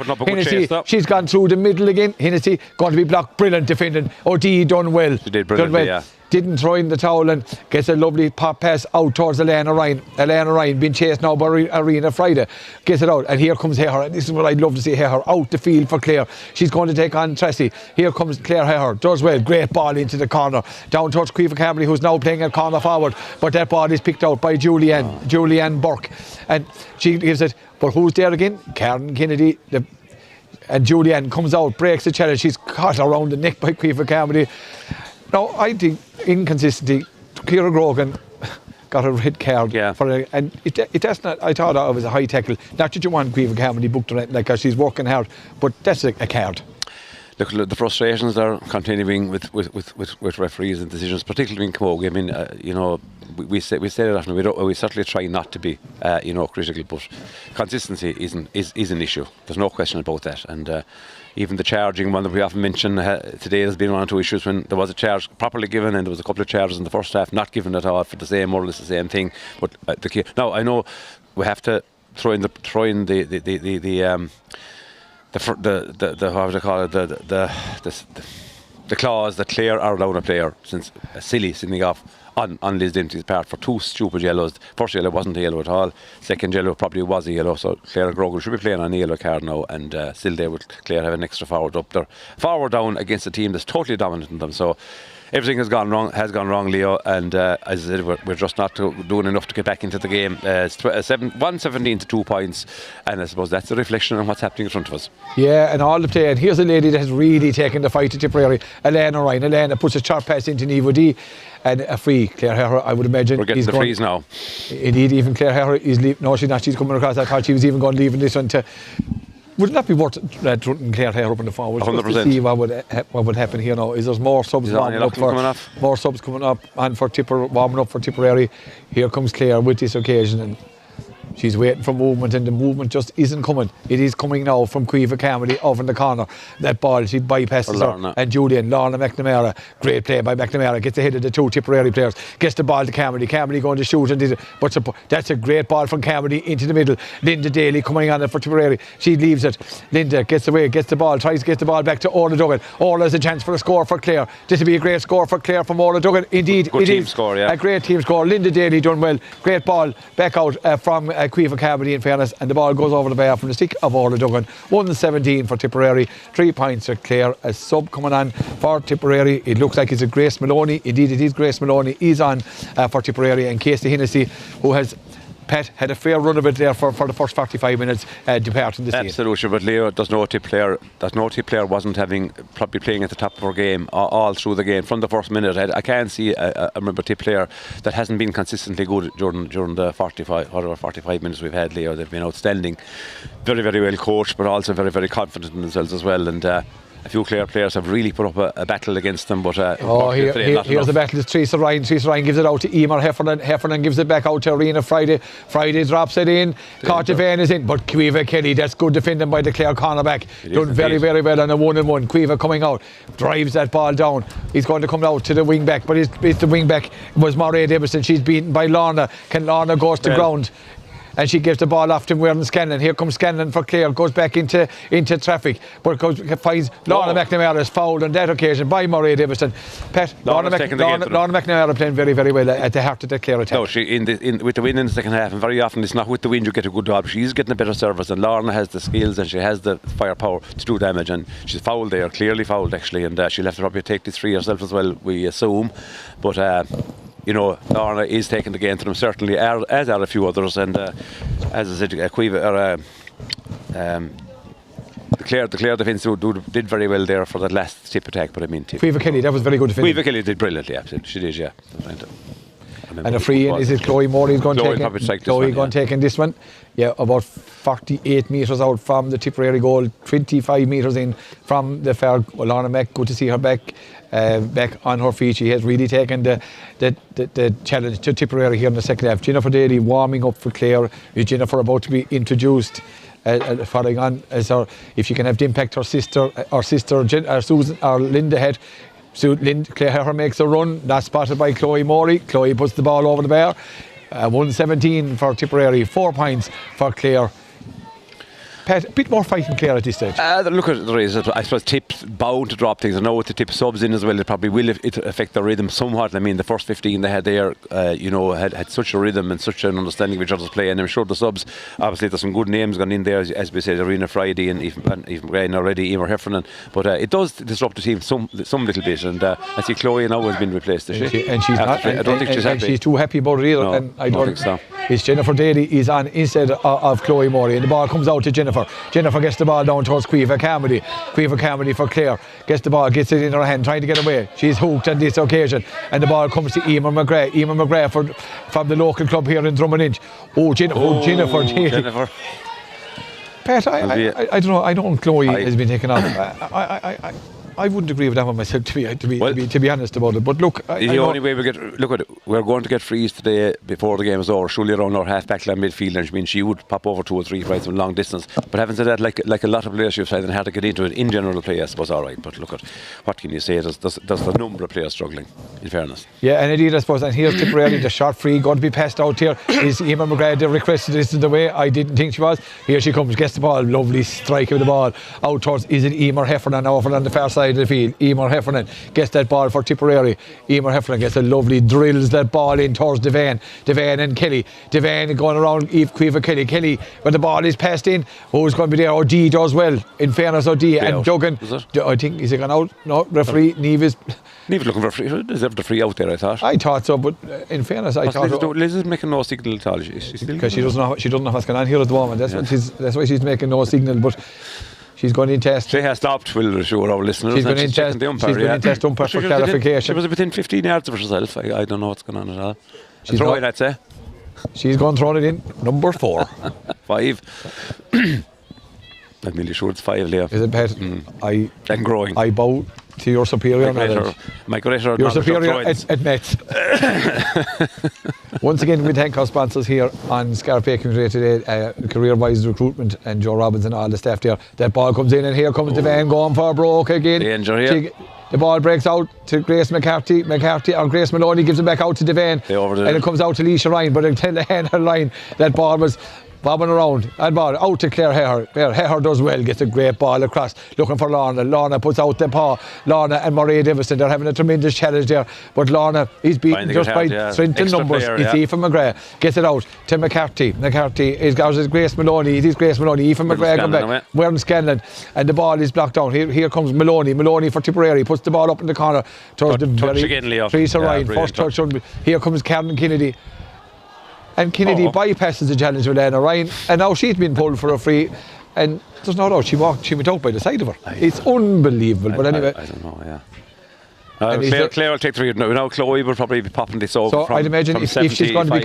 She's gone through the middle again. Hennessy going to be blocked, brilliant defending. O'Dea done well. She did brilliantly, yeah. Didn't throw in the towel and gets a lovely pop pass out towards Elena Ryan being chased now by Irina Friday. Gets it out, and here comes Hare. This is what I'd love to see, Hare out the field for Clare. She's going to take on Tracy. Here comes Clare Hare. Does well. Great ball into the corner. Down towards Caoimhe Campbell, who's now playing at corner forward. But that ball is picked out by Julianne Burke. And she gives it. But who's there again? Karen Kennedy. And Julianne comes out, breaks the challenge. She's caught around the neck by Caoimhe Campbell. Now, I think inconsistency. Ciara Grogan got a red card and that's not. I thought it was a high tackle. Not that you want Caoimhe Campbell booked on it, like she's working hard, but that's a card. the frustrations are continuing with referees and decisions, particularly in Camogie. I mean, you know, we say that, and we certainly try not to be, you know, critical, but consistency is an issue. There's no question about that. And even the charging one that we often mention today has been one or two issues when there was a charge properly given, and there was a couple of charges in the first half not given at all for the same, more or less the same thing. But now I know we have to throw in the how would I call it, the clause that Clare are allowed a player, since silly sending off on Liz Dempsey's part for 2 stupid yellows. First yellow wasn't a yellow at all. Second yellow probably was a yellow. So Clare and Grogan should be playing on a yellow card now, and still there with Clare have an extra forward up there, forward down against a team that's totally dominant in them. So everything has gone wrong, Leo, and as I said, we're just not doing enough to get back into the game. It's 117 to 2 points, and I suppose that's a reflection on what's happening in front of us. Yeah, and all the play. And here's a lady that has really taken the fight to Tipperary, Elena Ryan. Elena puts a sharp pass into Nivo D, and a free. Claire Herr, I would imagine. We're getting the frees now. Indeed, even Claire Herr is leaving. No, she's not. She's coming across. I thought she was even going to leave this one to. Would it not be worth Claire Herr up in the forward? 100%. To see what would happen here now? Is there's more subs warming up more subs coming up, and for warming up for Tipperary. Here comes Claire with this occasion, and she's waiting for movement, and the movement just isn't coming. It is coming now from Caoimhe Carmody over in the corner. That ball, she bypasses her. And Julian, Lorna McNamara, great play by McNamara, gets ahead of the 2 Tipperary players, gets the ball to Carmody. Carmody going to shoot, and but that's a great ball from Carmody into the middle. Linda Daly coming on it for Tipperary. She leaves it. Linda gets away, gets the ball, tries to get the ball back to Orla Duggan. Orla has a chance for a score for Clare. This will be a great score for Clare from Orla Duggan. Indeed, good it team is score, yeah. A great team score. Linda Daly done well. Great ball back out from Caoimhe Carmody, in fairness, and the ball goes over the bar from the stick of Orla Duggan. 117 for Tipperary, 3 points for Clare. A sub coming on for Tipperary. It looks like it's a Grace Maloney. Indeed, it is Grace Maloney. Is on for Tipperary, and Casey Hennessy, who has had a fair run of it there for the first 45 minutes, departing the scene. Absolutely, but Leo, there's no tip player wasn't probably playing at the top of her game all through the game from the first minute. I can't see a member tip player that hasn't been consistently good during the 45 minutes we've had, Leo. They've been outstanding, very, very well coached, but also very, very confident in themselves as well. And a few Clare players have really put up a battle against them, but here's the battle. It's Teresa Ryan. Teresa Ryan gives it out to Emer Heffernan. Heffernan gives it back out to Arena Friday. Friday drops it in. Cartavane is in, but Caoimhe Kelly, that's good defending by the Clare cornerback. Done very, very well on a 1-on-1. Caoimhe coming out, drives that ball down. He's going to come out to the wing back, but it's the wing back was Mairead Everson. She's beaten by Lorna. Can Lorna goes to ground? And she gives the ball off to Muireann Scanlon. Here comes Scanlon for Clare, goes back into traffic, but finds Lorna McNamara is fouled on that occasion by Mairead Everson. Lorna McNamara playing very, very well at the heart of the Clare attack. No, she with the win in the second half, and very often it's not with the win you get a good job. She's getting a better service, and Lorna has the skills and she has the firepower to do damage, and she's fouled there, clearly fouled actually, and she'll have to probably take this 3 herself as well, we assume, but you know, Lorna is taking the game to them, certainly, as are a few others, and as I said, the Clare defence did very well there for that last tip attack, but I mean, Caoimhe Kelly, that was very good defending. Caoimhe Kelly did brilliantly, absolutely, she did, yeah. And a free in, is it Chloe Morley's going to take in this one? Yeah, about 48 metres out from the Tipperary goal, 25 metres in from the fair. Lorna Mac, good to see her back on her feet. She has really taken the challenge to Tipperary here in the second half. Jennifer Daly warming up for Clare. Is Jennifer about to be introduced? Following on, if she can have the impact her sister Susan or Linda had. So Claire Herr makes a run, that's spotted by Chloe Morey. Chloe puts the ball over the bar. 117 for Tipperary, 4 points for Clare. Pat, a bit more fighting Clare at this stage. Look, there is, I suppose, tips bound to drop things. I know with the tip subs in as well, it probably will affect their rhythm somewhat. I mean, the first 15 they had there, had such a rhythm and such an understanding of each other's play, and I'm sure the subs, obviously there's some good names gone in there, as we said, Arena Friday and even Graham already, Emer Heffernan, but it does disrupt the team some little bit, and I see Chloe now has been replaced, is she? And she's not, I don't think she's happy. She's too happy about it either, no, and I don't think so. It's Jennifer Daly is on instead of Chloe Morey, and the ball comes out to Jennifer. Jennifer gets the ball down towards Caoimhe Carmody. Caoimhe Carmody for Clare. Gets the ball, gets it in her hand, trying to get away. She's hooked on this occasion. And the ball comes to Emer McGrath. Emer McGrath from the local club here in Drummond Inch. Jennifer. Pat, I don't know. I know Chloe has been taken off. I wouldn't agree with that one myself, to be honest about it. But look, the only way we're going to get frees today before the game is over. Surely around our half-back line midfield, and I mean, she would pop over 2 or 3 from long distance. But having said that, like a lot of players you've said, and hard to get into it in general play, I suppose, all right. But look at what can you say? There's the number of players struggling. In fairness. Yeah, and indeed, I suppose. And here's Tipperary, the shot free going to be passed out here. Is Eamon McGrath requested this in the way? I didn't think she was. Here she comes, gets the ball, lovely strike of the ball out towards. Is it Emer Heffernan over on the far side of the field? Emer Heffernan gets that ball for Tipperary. Emer Heffernan gets a lovely drills that ball in towards Devane and Kelly. Devane going around Cueva Kelly when the ball is passed in. Who's going to be there? O'D does well. In fairness, O'D and out. Duggan. I think is he gone out? No, referee Nevis looking for free. Is there the free out there? I thought so, but in fairness, I thought Liz is making no signal at all. Because she doesn't know what's going on here at the moment. That's why she's making no signal. But she's going in test. She has stopped, will assure our listeners. She's going in test the umpire. She's going in test umpire for clarification. She was within 15 yards of herself. I don't know what's going on at all. She's throwing, I'd say. She's going throwing it in. Number 4. 5. I'm nearly sure it's 5, Leo. Is it, Pat? And growing. I bow to your superior knowledge. My greater your superior at Mets. Once again, we thank our sponsors here on Scariff Community today, Career-Wise Recruitment and Joe Robbins and all the staff there. That ball comes in and here comes Devane going for a broke again. Danger here. The ball breaks out to Grace McCarthy or Grace Maloney gives it back out to Devane. And it comes out to Leisha Ryan, but until the end of the line, that ball was bobbing around, and ball out to Claire Heher. Claire Heher does well, gets a great ball across, looking for Lorna. Lorna puts out the paw. Lorna and Maria Davison, they're having a tremendous challenge there. But Lorna is beaten just by strength and numbers. It's Aoife McGrath gets it out to McCarthy. McCarthy is Grace Maloney. It is Grace Maloney. Aoife McGrath come back. We're in Scanlon, and the ball is blocked down. Here comes Maloney. Maloney for Tipperary puts the ball up in the corner towards the very Teresa Ryan. First touch. Here comes Karen Kennedy. And Kennedy bypasses the challenge with Anna Ryan, and now she's been pulled for a free, and there's no doubt she went out by the side of her. It's unbelievable, but anyway. I don't know, Claire will take 3. Now Chloe will probably be popping this over. So I'd imagine if she's going to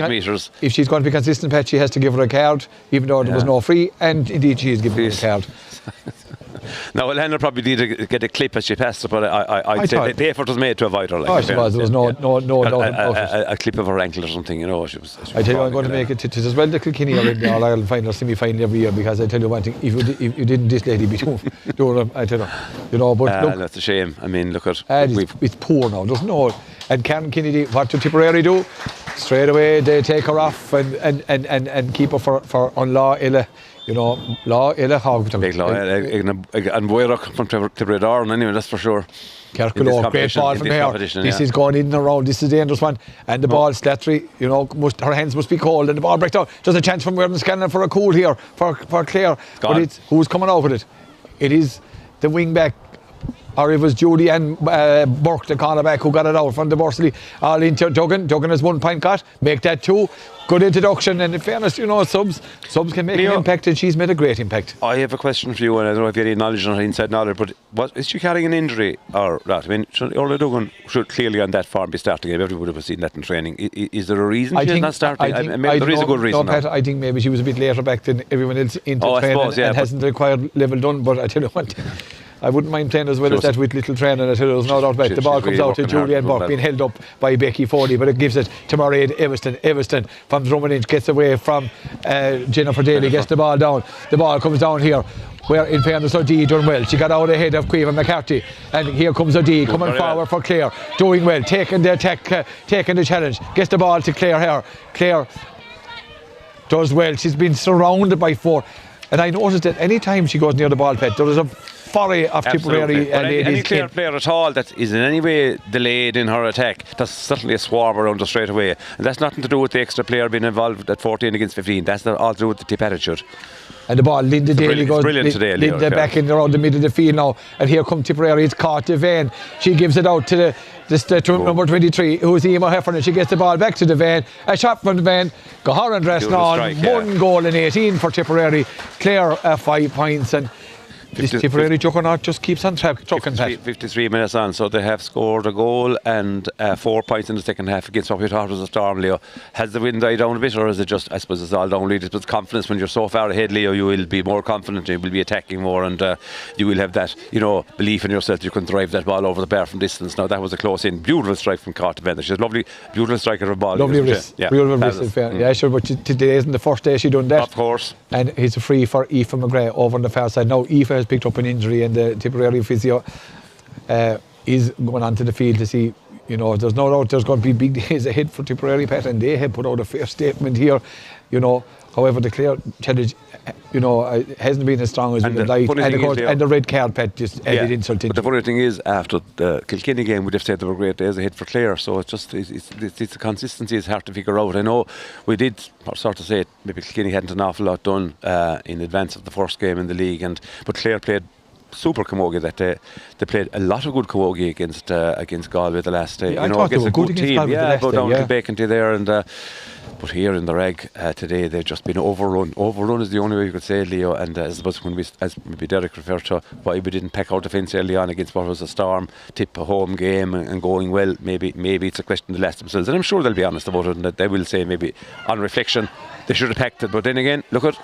be consistent, Pat, she has to give her a card, even though there was no free, and indeed she is giving her a card. Now, Elena will probably need to get a clip as she passed it, but I'd say the effort was made to avoid her. There was no doubt about it. A clip of her ankle or something, she was I tell you, I'm going to make it to as well the Kilkenny are in the All-Ireland final, semi-final every year, because I tell you one thing, if you didn't, this lady be doing I tell you, but look. That's a shame. I mean, look at... it's poor now, there's no... And Karen Kennedy, what do Tipperary do? Straight away, they take her off and keep her for unlaw illa. Law illa hog. Big law, and Boyrock from Tipperary, anyway, that's for sure. Kerkalow, great ball from here. This is going in and around. This is the dangerous one. And the ball, Slattery, her hands must be cold, and the ball breaks down. There's a chance from Weirden Scanlon for a cool here for Clare. But it's who's coming out with it? It is the wing back. Or it was Judy and Burke, the cornerback, who got it out from the Bursley. All into Duggan. Duggan has 1 point cut. Make that 2. Good introduction. And in fairness, subs can make an impact, and she's made a great impact. I have a question for you, and I don't know if you have any knowledge on her inside knowledge, but is she carrying an injury or not? I mean, Orla Duggan should clearly on that form be starting. Everybody would have seen that in training. Is there a reason she's not starting? There is a good reason. No, Pat, I think maybe she was a bit later back than everyone else into training and hasn't the required level done. But I tell you one thing. I wouldn't mind playing as well as that with little training. I tell you, there's no doubt about it. The ball comes out to Julianne Burke, being held up by Becky Foley, but it gives it to Mairead Everston. Everston from Drummond gets away from Jennifer Daly, gets the ball down. The ball comes down here, where in fairness O'D done well. She got out ahead of Cueva McCarthy, and here comes O'D coming forward for Clare, doing well, taking the attack, taking the challenge, gets the ball to Clare here. Clare does well. She's been surrounded by 4, and I noticed that any time she goes near the ball, Pet, there is a foray of Tipperary ladies. Any Clare player at all that is in any way delayed in her attack, there's certainly a swarm around her straight away, and that's nothing to do with the extra player being involved at 14 against 15. That's all to do with the tip attitude. And the ball, Linda Daly goes today, Linda back in around the middle of the field now, and here comes Tipperary. It's caught Devane. She gives it out to number 23, who's Emma Heffernan. She gets the ball back to Devane. A shot from Devane. Goharan dressed on. 1 goal in 18 for Tipperary. Clare 5 points, and this Tipperary juggernaut just keeps on trucking. 53 minutes on, so they have scored a goal and 4 points in the second half against what we thought was a storm, Leo. Has the wind died down a bit, or is it just, I suppose it's all down really, but confidence when you're so far ahead, Leo, you will be more confident, you will be attacking more, and you will have that, belief in yourself, you can drive that ball over the bar from distance. Now that was a close in, beautiful strike from Carter Bender. She's a lovely, beautiful striker of a ball. Lovely wrist, beautiful wrist. Yeah, sure, but today isn't the first day she done that. Of course. And it's a free for Aoife McGrath over on the far side. Now Aoife has picked up an injury, and the Tipperary physio is going onto the field to see. There's no doubt there's going to be big days ahead for Tipperary, Pat, and they have put out a fair statement here. However, the Clare challenge, hasn't been as strong as we would like. And the red card, Pat, just added insult into it. But the funny thing is, after the Kilkenny game, we'd have said there were great days ahead for Clare. So it's the consistency is hard to figure out. I know we did sort of say maybe Kilkenny hadn't an awful lot done in advance of the first game in the league, but Clare played super camogie that day. They played a lot of good camogie against Galway the last day. I thought they were good against Galway the last day. Down to Kilkenny there, and but here in the reg today they've just been overrun. Overrun is the only way you could say, Leo. And as maybe Derek referred to, why we didn't pack out defence early on against what was a storm, tip a home game and going well. Maybe it's a question they ask themselves, and I'm sure they'll be honest about it, and that they will say maybe on reflection they should have packed it. But then again, look at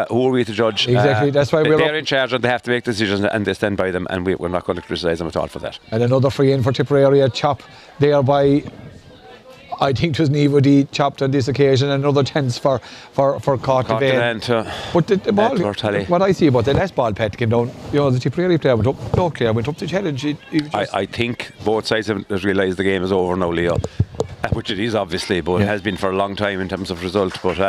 who are we to judge? Exactly, that's why they're in charge and they have to make decisions, and they stand by them, and we're not going to criticise them at all for that. And another free in for Tipperary, a chop there by, I think it was Nivo D chopped on this occasion. Another chance for Cartavane. But the ball, what I see about the last ball, Pat, came down, the Tipperary player went up, no Clare went up to challenge. I think both sides have realised the game is over now, Leo. Which it is obviously, but it has been for a long time in terms of result. But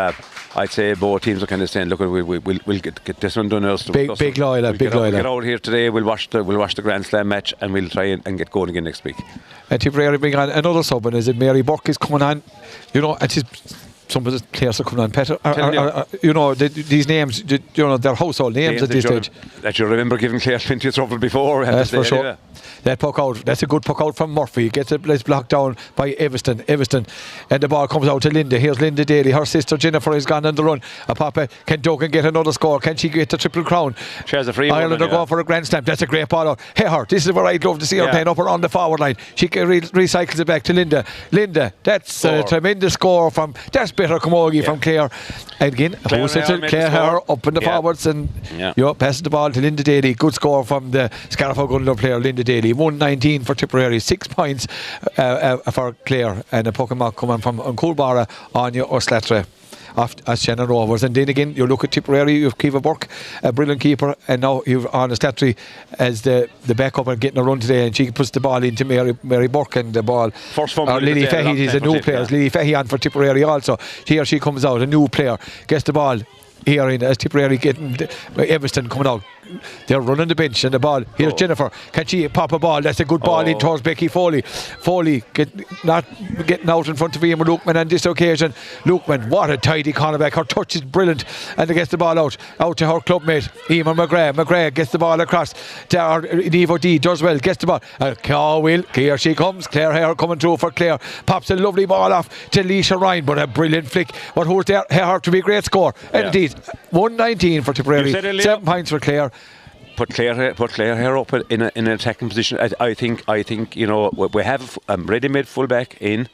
I'd say both teams are kind of saying, look, we'll get this one done. Big loyal. Get out here today. We'll watch the Grand Slam match, and we'll try and get going again next week. Tipperary bring on another sub, and is it Mary Burke is coming on? And some of the players are coming on, Peter. These names, they're household names at this stage. That you remember giving Clare plenty of trouble before. That's for sure. That puck out, that's a good puck out from Murphy. Gets it blocked down by Eviston, and the ball comes out to Linda. Here's Linda Daly. Her sister Jennifer is gone on the run. Papa, can Duggan get another score? Can she get the Triple Crown? She has a free. Ireland are going for a Grand Slam. That's a great ball out. Hey, this is where I'd love to see her playing up around the forward line. She recycles it back to Linda. That's a tremendous score from. That's better camogie from Clare. And again, Clare up in the forwards, and passes the ball to Linda Daly. Good score from the Scariff Gunlow player, Linda Daly. 119 for Tipperary, 6 points for Clare, and a Pokemon coming from Coolbara, Anya O'Slatra as Shannon Rovers. And then again, you look at Tipperary, you have Kiva Burke, a brilliant keeper, and now you've Anna Statry as the backup and getting a run today, and she puts the ball into Mary Burke, and the ball. First fumble. Lily Fahey is a new player. Lily Fahey on for Tipperary also. Here she comes out, a new player, gets the ball. Here as Tipperary getting Eviston coming out. They're running the bench and the ball. Here's Jennifer. Can she pop a ball? That's a good ball in towards Becky Foley. Foley not getting out in front of Ian Lukeman on this occasion. Lukeman, what a tidy cornerback. Her touch is brilliant, and they gets the ball out to her clubmate Eamon McGrath. McGrath gets the ball across to Nivo D. Does well. Gets the ball. Here she comes. Claire Hare coming through for Clare. Pops a lovely ball off to Leisha Ryan, but a brilliant flick. But who's there? Hare to be a great score. And indeed, 119 for Tipperary. 7 points for Clare. Put Clare here up in an attacking position. I think we have a ready-made fullback in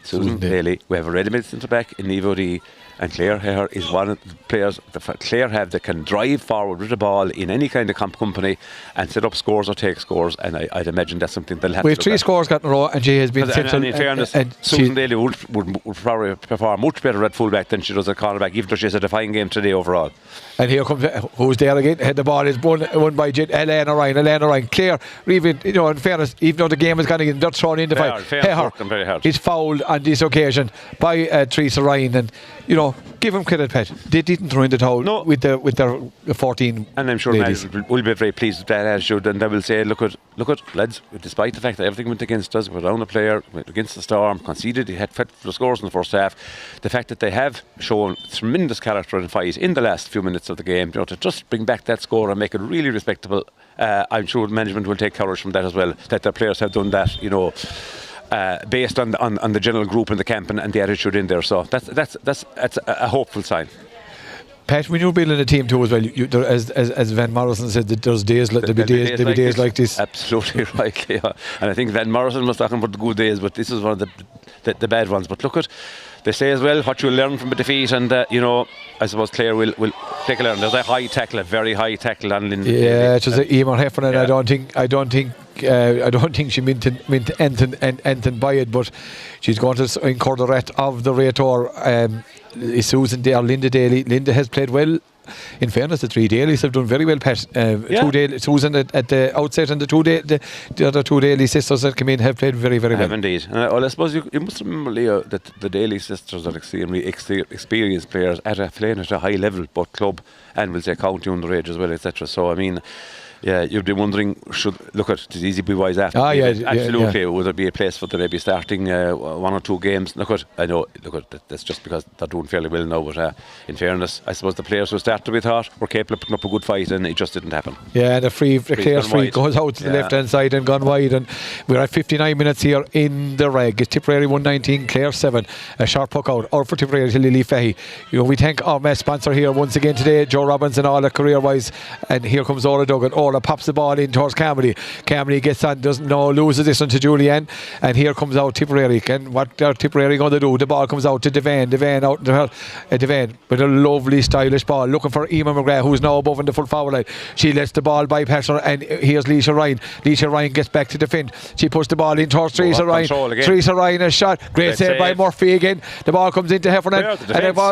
Susan Daly. We have a ready-made centre back in Nivo D. And Clare here is one of the players that Clare have that can drive forward with the ball in any kind of company and set up scores or take scores, and I'd imagine that's something they'll have to do. We have 3 scores got in a row, and she has been central. And in fairness, Susan Daly would probably perform much better at fullback than she does at cornerback, even though she has a defying game today overall. And here comes who's there again? The ball is won by Elena Ryan. Clare, even in fairness, even though the game is gone again, they're thrown in the fight. Very hard. He's fouled on this occasion by Teresa Ryan, and give them credit, Pat. They didn't throw in the towel with their 14. And I'm sure management will be very pleased with that attitude, and they will say, look at lads, despite the fact that everything went against us, we're down a player, went against the Storm, conceded, he had the scores in the first half. The fact that they have shown tremendous character and fight in the last few minutes of the game, to just bring back that score and make it really respectable. I'm sure management will take courage from that as well, that their players have done that, based on the general group in the camp and the attitude in there. So that's a hopeful sign. Pat, when you're building a team too as well, as Van Morrison said, that there's days like there'll be days like this. Absolutely right, yeah. And I think Van Morrison was talking about the good days, but this is one of the bad ones. But look at, they say as well, what you learn from a defeat, and I suppose Clare will take a learn. There's a high tackle, a very high tackle on Lynn. Yeah, it was Eamon Heffernan. Yeah. I don't think she meant anything by it, but she's going to incur the wrath of the Rator. Susan Day or Linda Daly. Linda has played well. In fairness, the three Dailies have done very well, Pat. Susan at the outset, and the other two Daly sisters that come in have played very, very well. Have indeed. Well, I suppose you must remember, Leo, that the Daly sisters are extremely experienced players playing at a high level, both club and we'll say county underage as well, etc. So I mean, yeah, you'd be wondering, it's easy to be wise after. Absolutely. Yeah. Would there be a place for them maybe starting one or two games? That's just because they're doing fairly well now, but in fairness, I suppose the players who started with heart were capable of putting up a good fight, and it just didn't happen. Yeah, the Clare's free goes out to the left hand side and gone wide, and we're at 59 minutes here in the reg. It's Tipperary 119, Clare 7. A sharp puck out for Tipperary to Lily Fahey. We thank our mess sponsor here once again today, Joe Robbins and all the career wise, and here comes Orla Duggan. Orla pops the ball in towards Camry. Camry gets on, loses this one to Julianne, and here comes out Tipperary. And what are Tipperary going to do? The ball comes out to Devan out Devan with a lovely stylish ball, looking for Emma McGrath, who's now above in the full forward line. She lets the ball bypass her, and here's Leisha Ryan. Leisha Ryan gets back to defend. She puts the ball in towards Teresa Ryan. Teresa Ryan, a shot. Great save by Murphy again. The ball comes into Heffernan,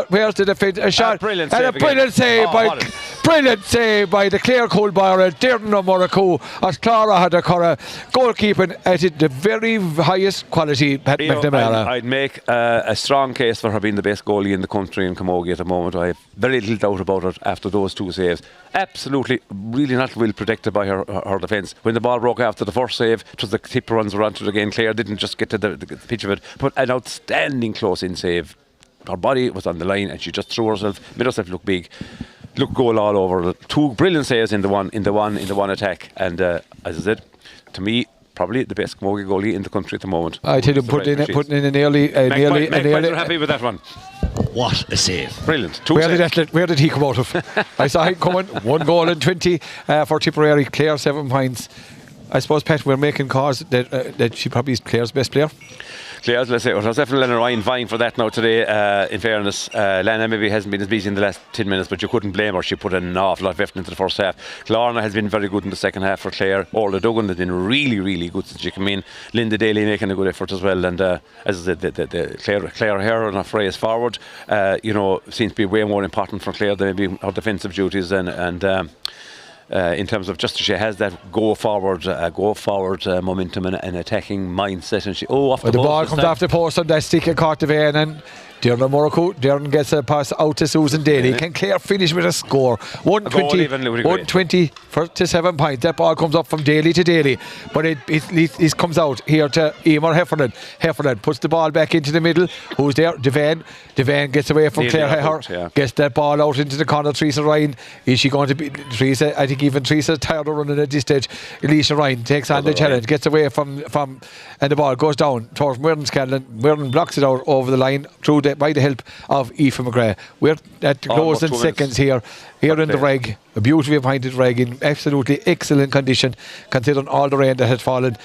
where's the defence? A shot, brilliant save by the Clare Coolbar. Dearden O'Muraku, as Clara had a goalkeeping at the very highest quality. Pat McNamara. I'd make a strong case for her being the best goalie in the country in Camogie at the moment. I have very little doubt about it after those two saves. Absolutely, really not well protected by her defence. When the ball broke after the first save, it was the tip runs were onto it again. Clare didn't just get to the pitch of it, but an outstanding close-in save. Her body was on the line, and she just threw herself, made herself look big. Look, goal all over. Two brilliant saves in the one attack, and as I said, to me, probably the best Camogie goalie in the country at the moment. I tell you, putting in a nearly. Magpies are happy with that one. What a save! Brilliant. Where did he come out of? I saw him coming. 1 goal and 20 for Tipperary. Clare 7 points. I suppose, Pat, we're making cause that she probably is Clare's best player. Clare's, let's say, it was definitely Lena Ryan vying for that now today. In fairness, Lena maybe hasn't been as busy in the last 10 minutes, but you couldn't blame her. She put an awful lot of effort into the first half. Lorna has been very good in the second half for Clare. Orla Duggan has been really, really good since she came in. Linda Daly making a good effort as well. And as I said, the Clare Hare and her phrase forward, seems to be way more important for Clare than maybe her defensive duties and in terms of just she has that go forward momentum and attacking mindset, and the ball comes off the post and that stick caught the vein, and Dearden gets a pass out to Susan Daly. Yeah. Can Clare finish with a score? 120 to 7 points. That ball comes up from Daly to Daly, but it comes out here to Eamon Heffernan. Heffernan puts the ball back into the middle. Who's there? Devan gets away from Clare Hare, gets that ball out into the corner. Teresa Ryan, is she going to be Teresa? I think even Teresa's tired of running at this stage. Elisha Ryan takes on the challenge, gets away from and the ball goes down towards Muirden Scanlon. Muirden blocks it out over the line by the help of Aoife McGrath. We're at closing seconds here in the reg, a beautifully appointed reg in absolutely excellent condition considering all the rain that had fallen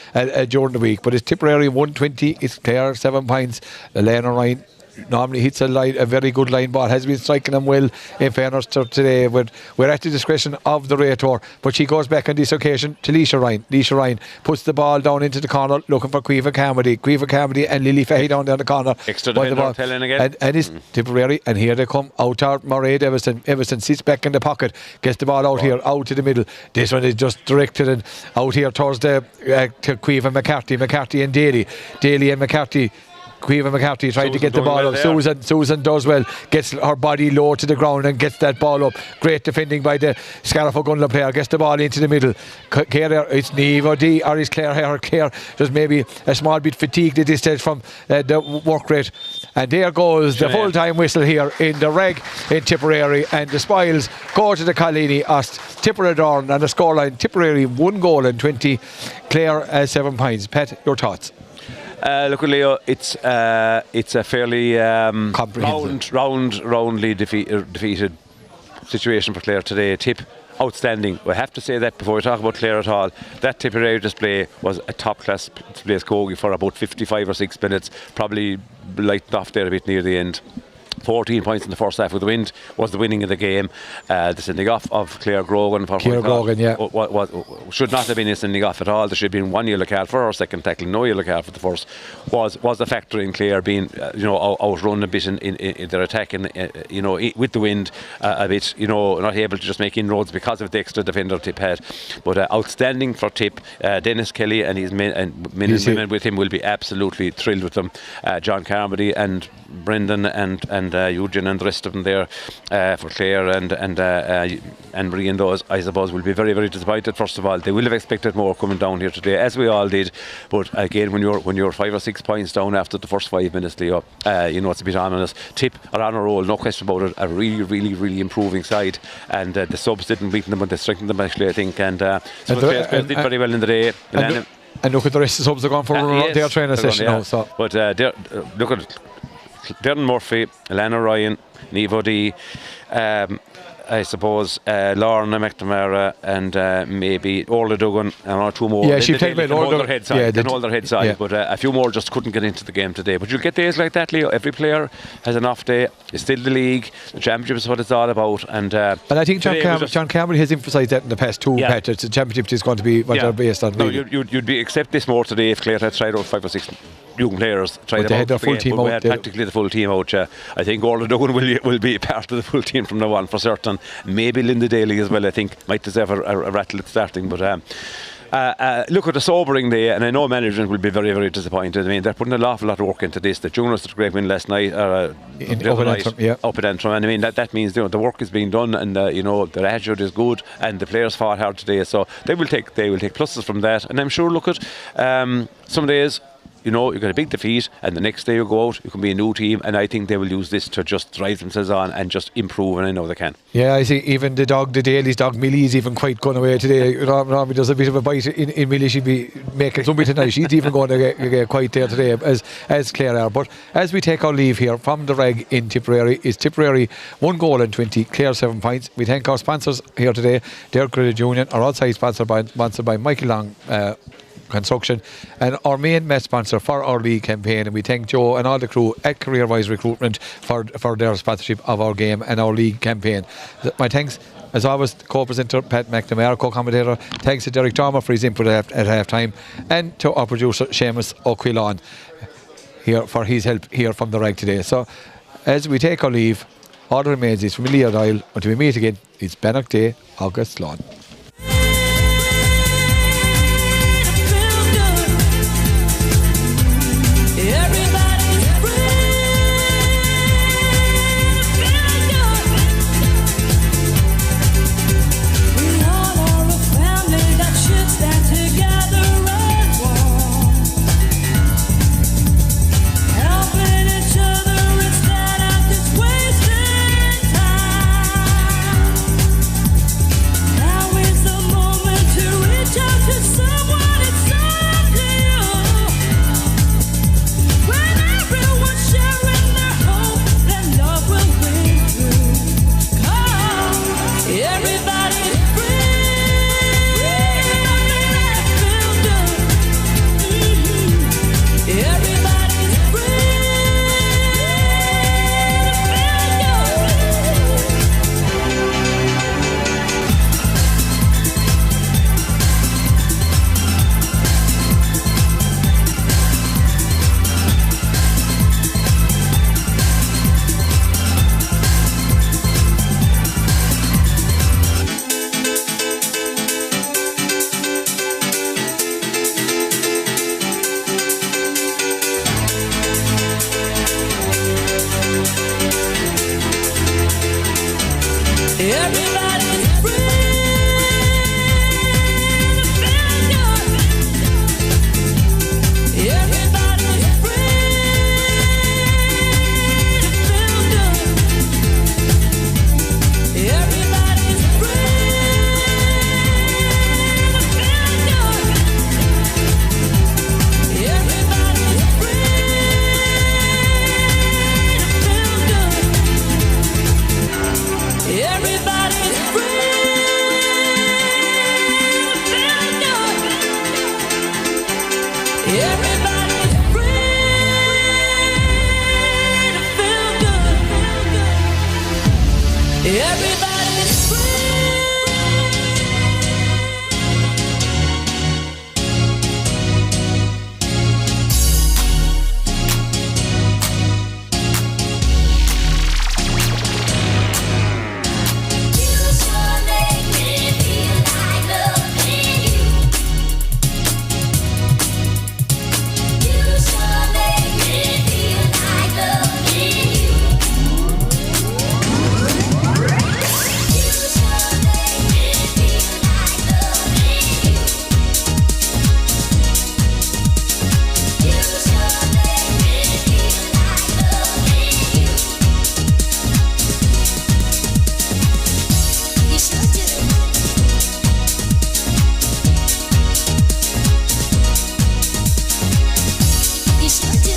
during the week. But it's Tipperary 120, it's Clare 7 points. Lena Ryan normally hits a very good line ball, has been striking them well in fairness to today. We're at the discretion of the Rator, but she goes back on this occasion to Leisha Ryan. Leisha Ryan puts the ball down into the corner looking for Caoimhe Carmody and Lily Fahey down the corner. Extra defender telling again. And it's Tipperary, and here they come out to Mairead Everson. Everson sits back in the pocket, gets the ball out here, out to the middle. This one is just directed and out here towards to Caoimhe McCarthy and Daly and McCarthy. Caoimhe McCarthy trying to get the ball up. Susan does well, gets her body low to the ground and gets that ball up. Great defending by the Scariff Gunla player, gets the ball into the middle. It's Niamh O'Dea or it's Clare. Clare just maybe a small bit fatigued at this stage from the work rate. And there goes the full-time whistle here in the reg in Tipperary, and the spoils go to the Colleany Ost. Tipperary Dorn and the scoreline: Tipperary 1 goal and 20, Clare 7 points. Pat, your thoughts? Look, Leo, it's a fairly roundly defeated situation for Clare today. Tip, outstanding. We have to say that before we talk about Clare at all. That Tipperary display was a top-class display of Camogie for about 55 or 6 minutes, probably lightened off there a bit near the end. 14 points in the first half with the wind was the winning of the game. The sending off of Clare Grogan should not have been a sending off at all. There should have been 1 yellow card for her second tackle, no yellow card for the first. Was a factor in Clare being outrun a bit in their attack, and with the wind a bit, not able to just make inroads because of the extra defender Tip had. But outstanding for Tip. Dennis Kelly and his men and women with him will be absolutely thrilled with them. John Carmody and Brendan and Eugene and the rest of them there for Clare and Marie and those, I suppose, will be very, very disappointed. First of all, they will have expected more coming down here today, as we all did. But again, when you're 5 or 6 points down after the first 5 minutes, Leo, it's a bit ominous. Tip are on a roll, no question about it. A really, really, really improving side, and the subs didn't weaken them, but they strengthened them actually, I think. And so Clare did very well in the day. And look at the rest of the subs are gone for their training session now. So. But look at Darren Murphy, Alana Ryan, Niamh O'Dea, I suppose Lorna McNamara and maybe Orla Duggan and 2 more. Yeah, she played well. Hold their heads high, but a few more just couldn't get into the game today. But you'll get days like that, Leo. Every player has an off day. It's still the league. The championship is what it's all about. And I think John Campbell has emphasised that in the past 2 matches. The championship is going to be what they're based on. No, you'd be accept this more today if Clare had tried out 5 or 6 young players. They had their full team out. We had practically the full team out. I think Orla Duggan will be part of the full team from now on for certain. Maybe Linda Daly as well, I think, might deserve a rattle at starting. But look at the sobering day, and I know management will be very, very disappointed. I mean, they're putting an awful lot of work into this. The juniors did a great win last night, up at Antrim, and I mean that means the work is being done, and the attitude is good, and the players fought hard today, so they will take pluses from that. And I'm sure, look at some days, you got a big defeat, and the next day you go out, you can be a new team, and I think they will use this to just drive themselves on and just improve, and I know they can. Yeah, I see. Even the Daly's dog Millie is even quite gone away today. Robbie does a bit of a bite in Millie. She'd be making something tonight. She's even going to get quite there today, as Clare are. But as we take our leave here from the reg in Tipperary, is Tipperary 1 goal and 20, Clare 7 points. We thank our sponsors here today, Dare Credit Union, our outside sponsored by Michael Long Construction, and our main match sponsor for our league campaign. And we thank Joe and all the crew at CareerWise Recruitment for their sponsorship of our game and our league campaign. My thanks, as always, co-presenter Pat McNamara, co-commentator. Thanks to Derek Dormer for his input at half time, and to our producer Seamus O'Quillan here for his help here from the reg today. So as we take our leave, all that remains is from Leah Dial. Until we meet again, it's Bannock Day, August Lawn. Now Everybody's free to feel good. Everybody's free. You sure make me feel like loving you. You sure make me feel like loving you. You sure make me feel like loving you. You sure make me feel like loving you. You sure do. You sure do.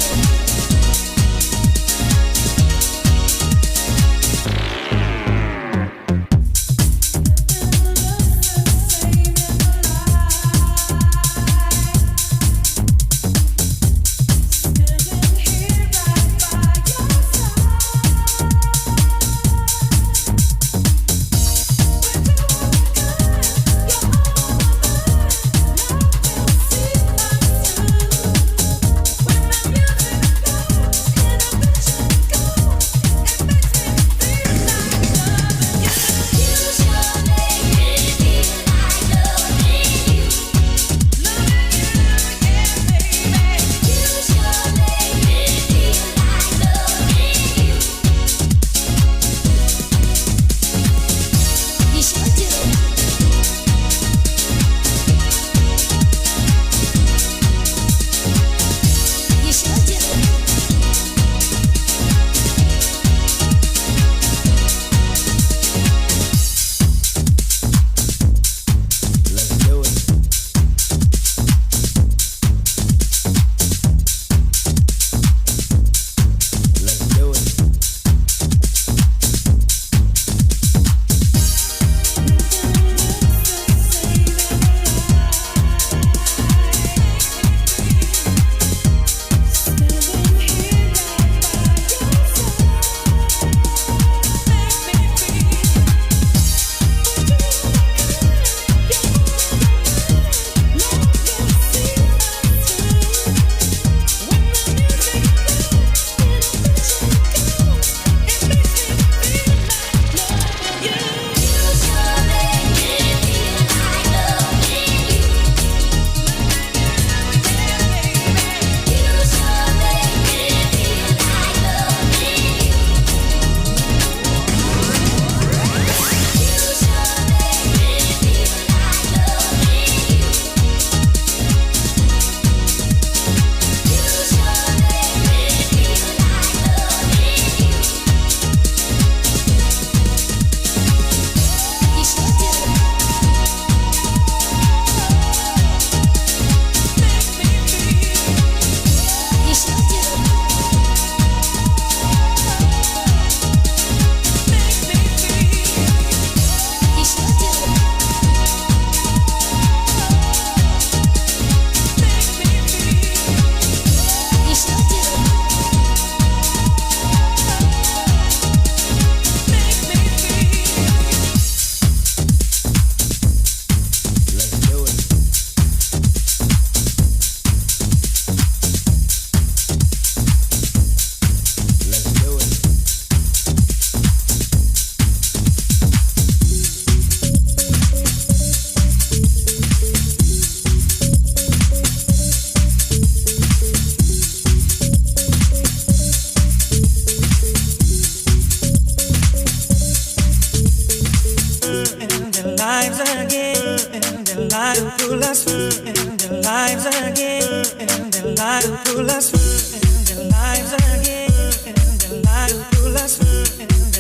Pull us in their lives again, in their lives, pull us in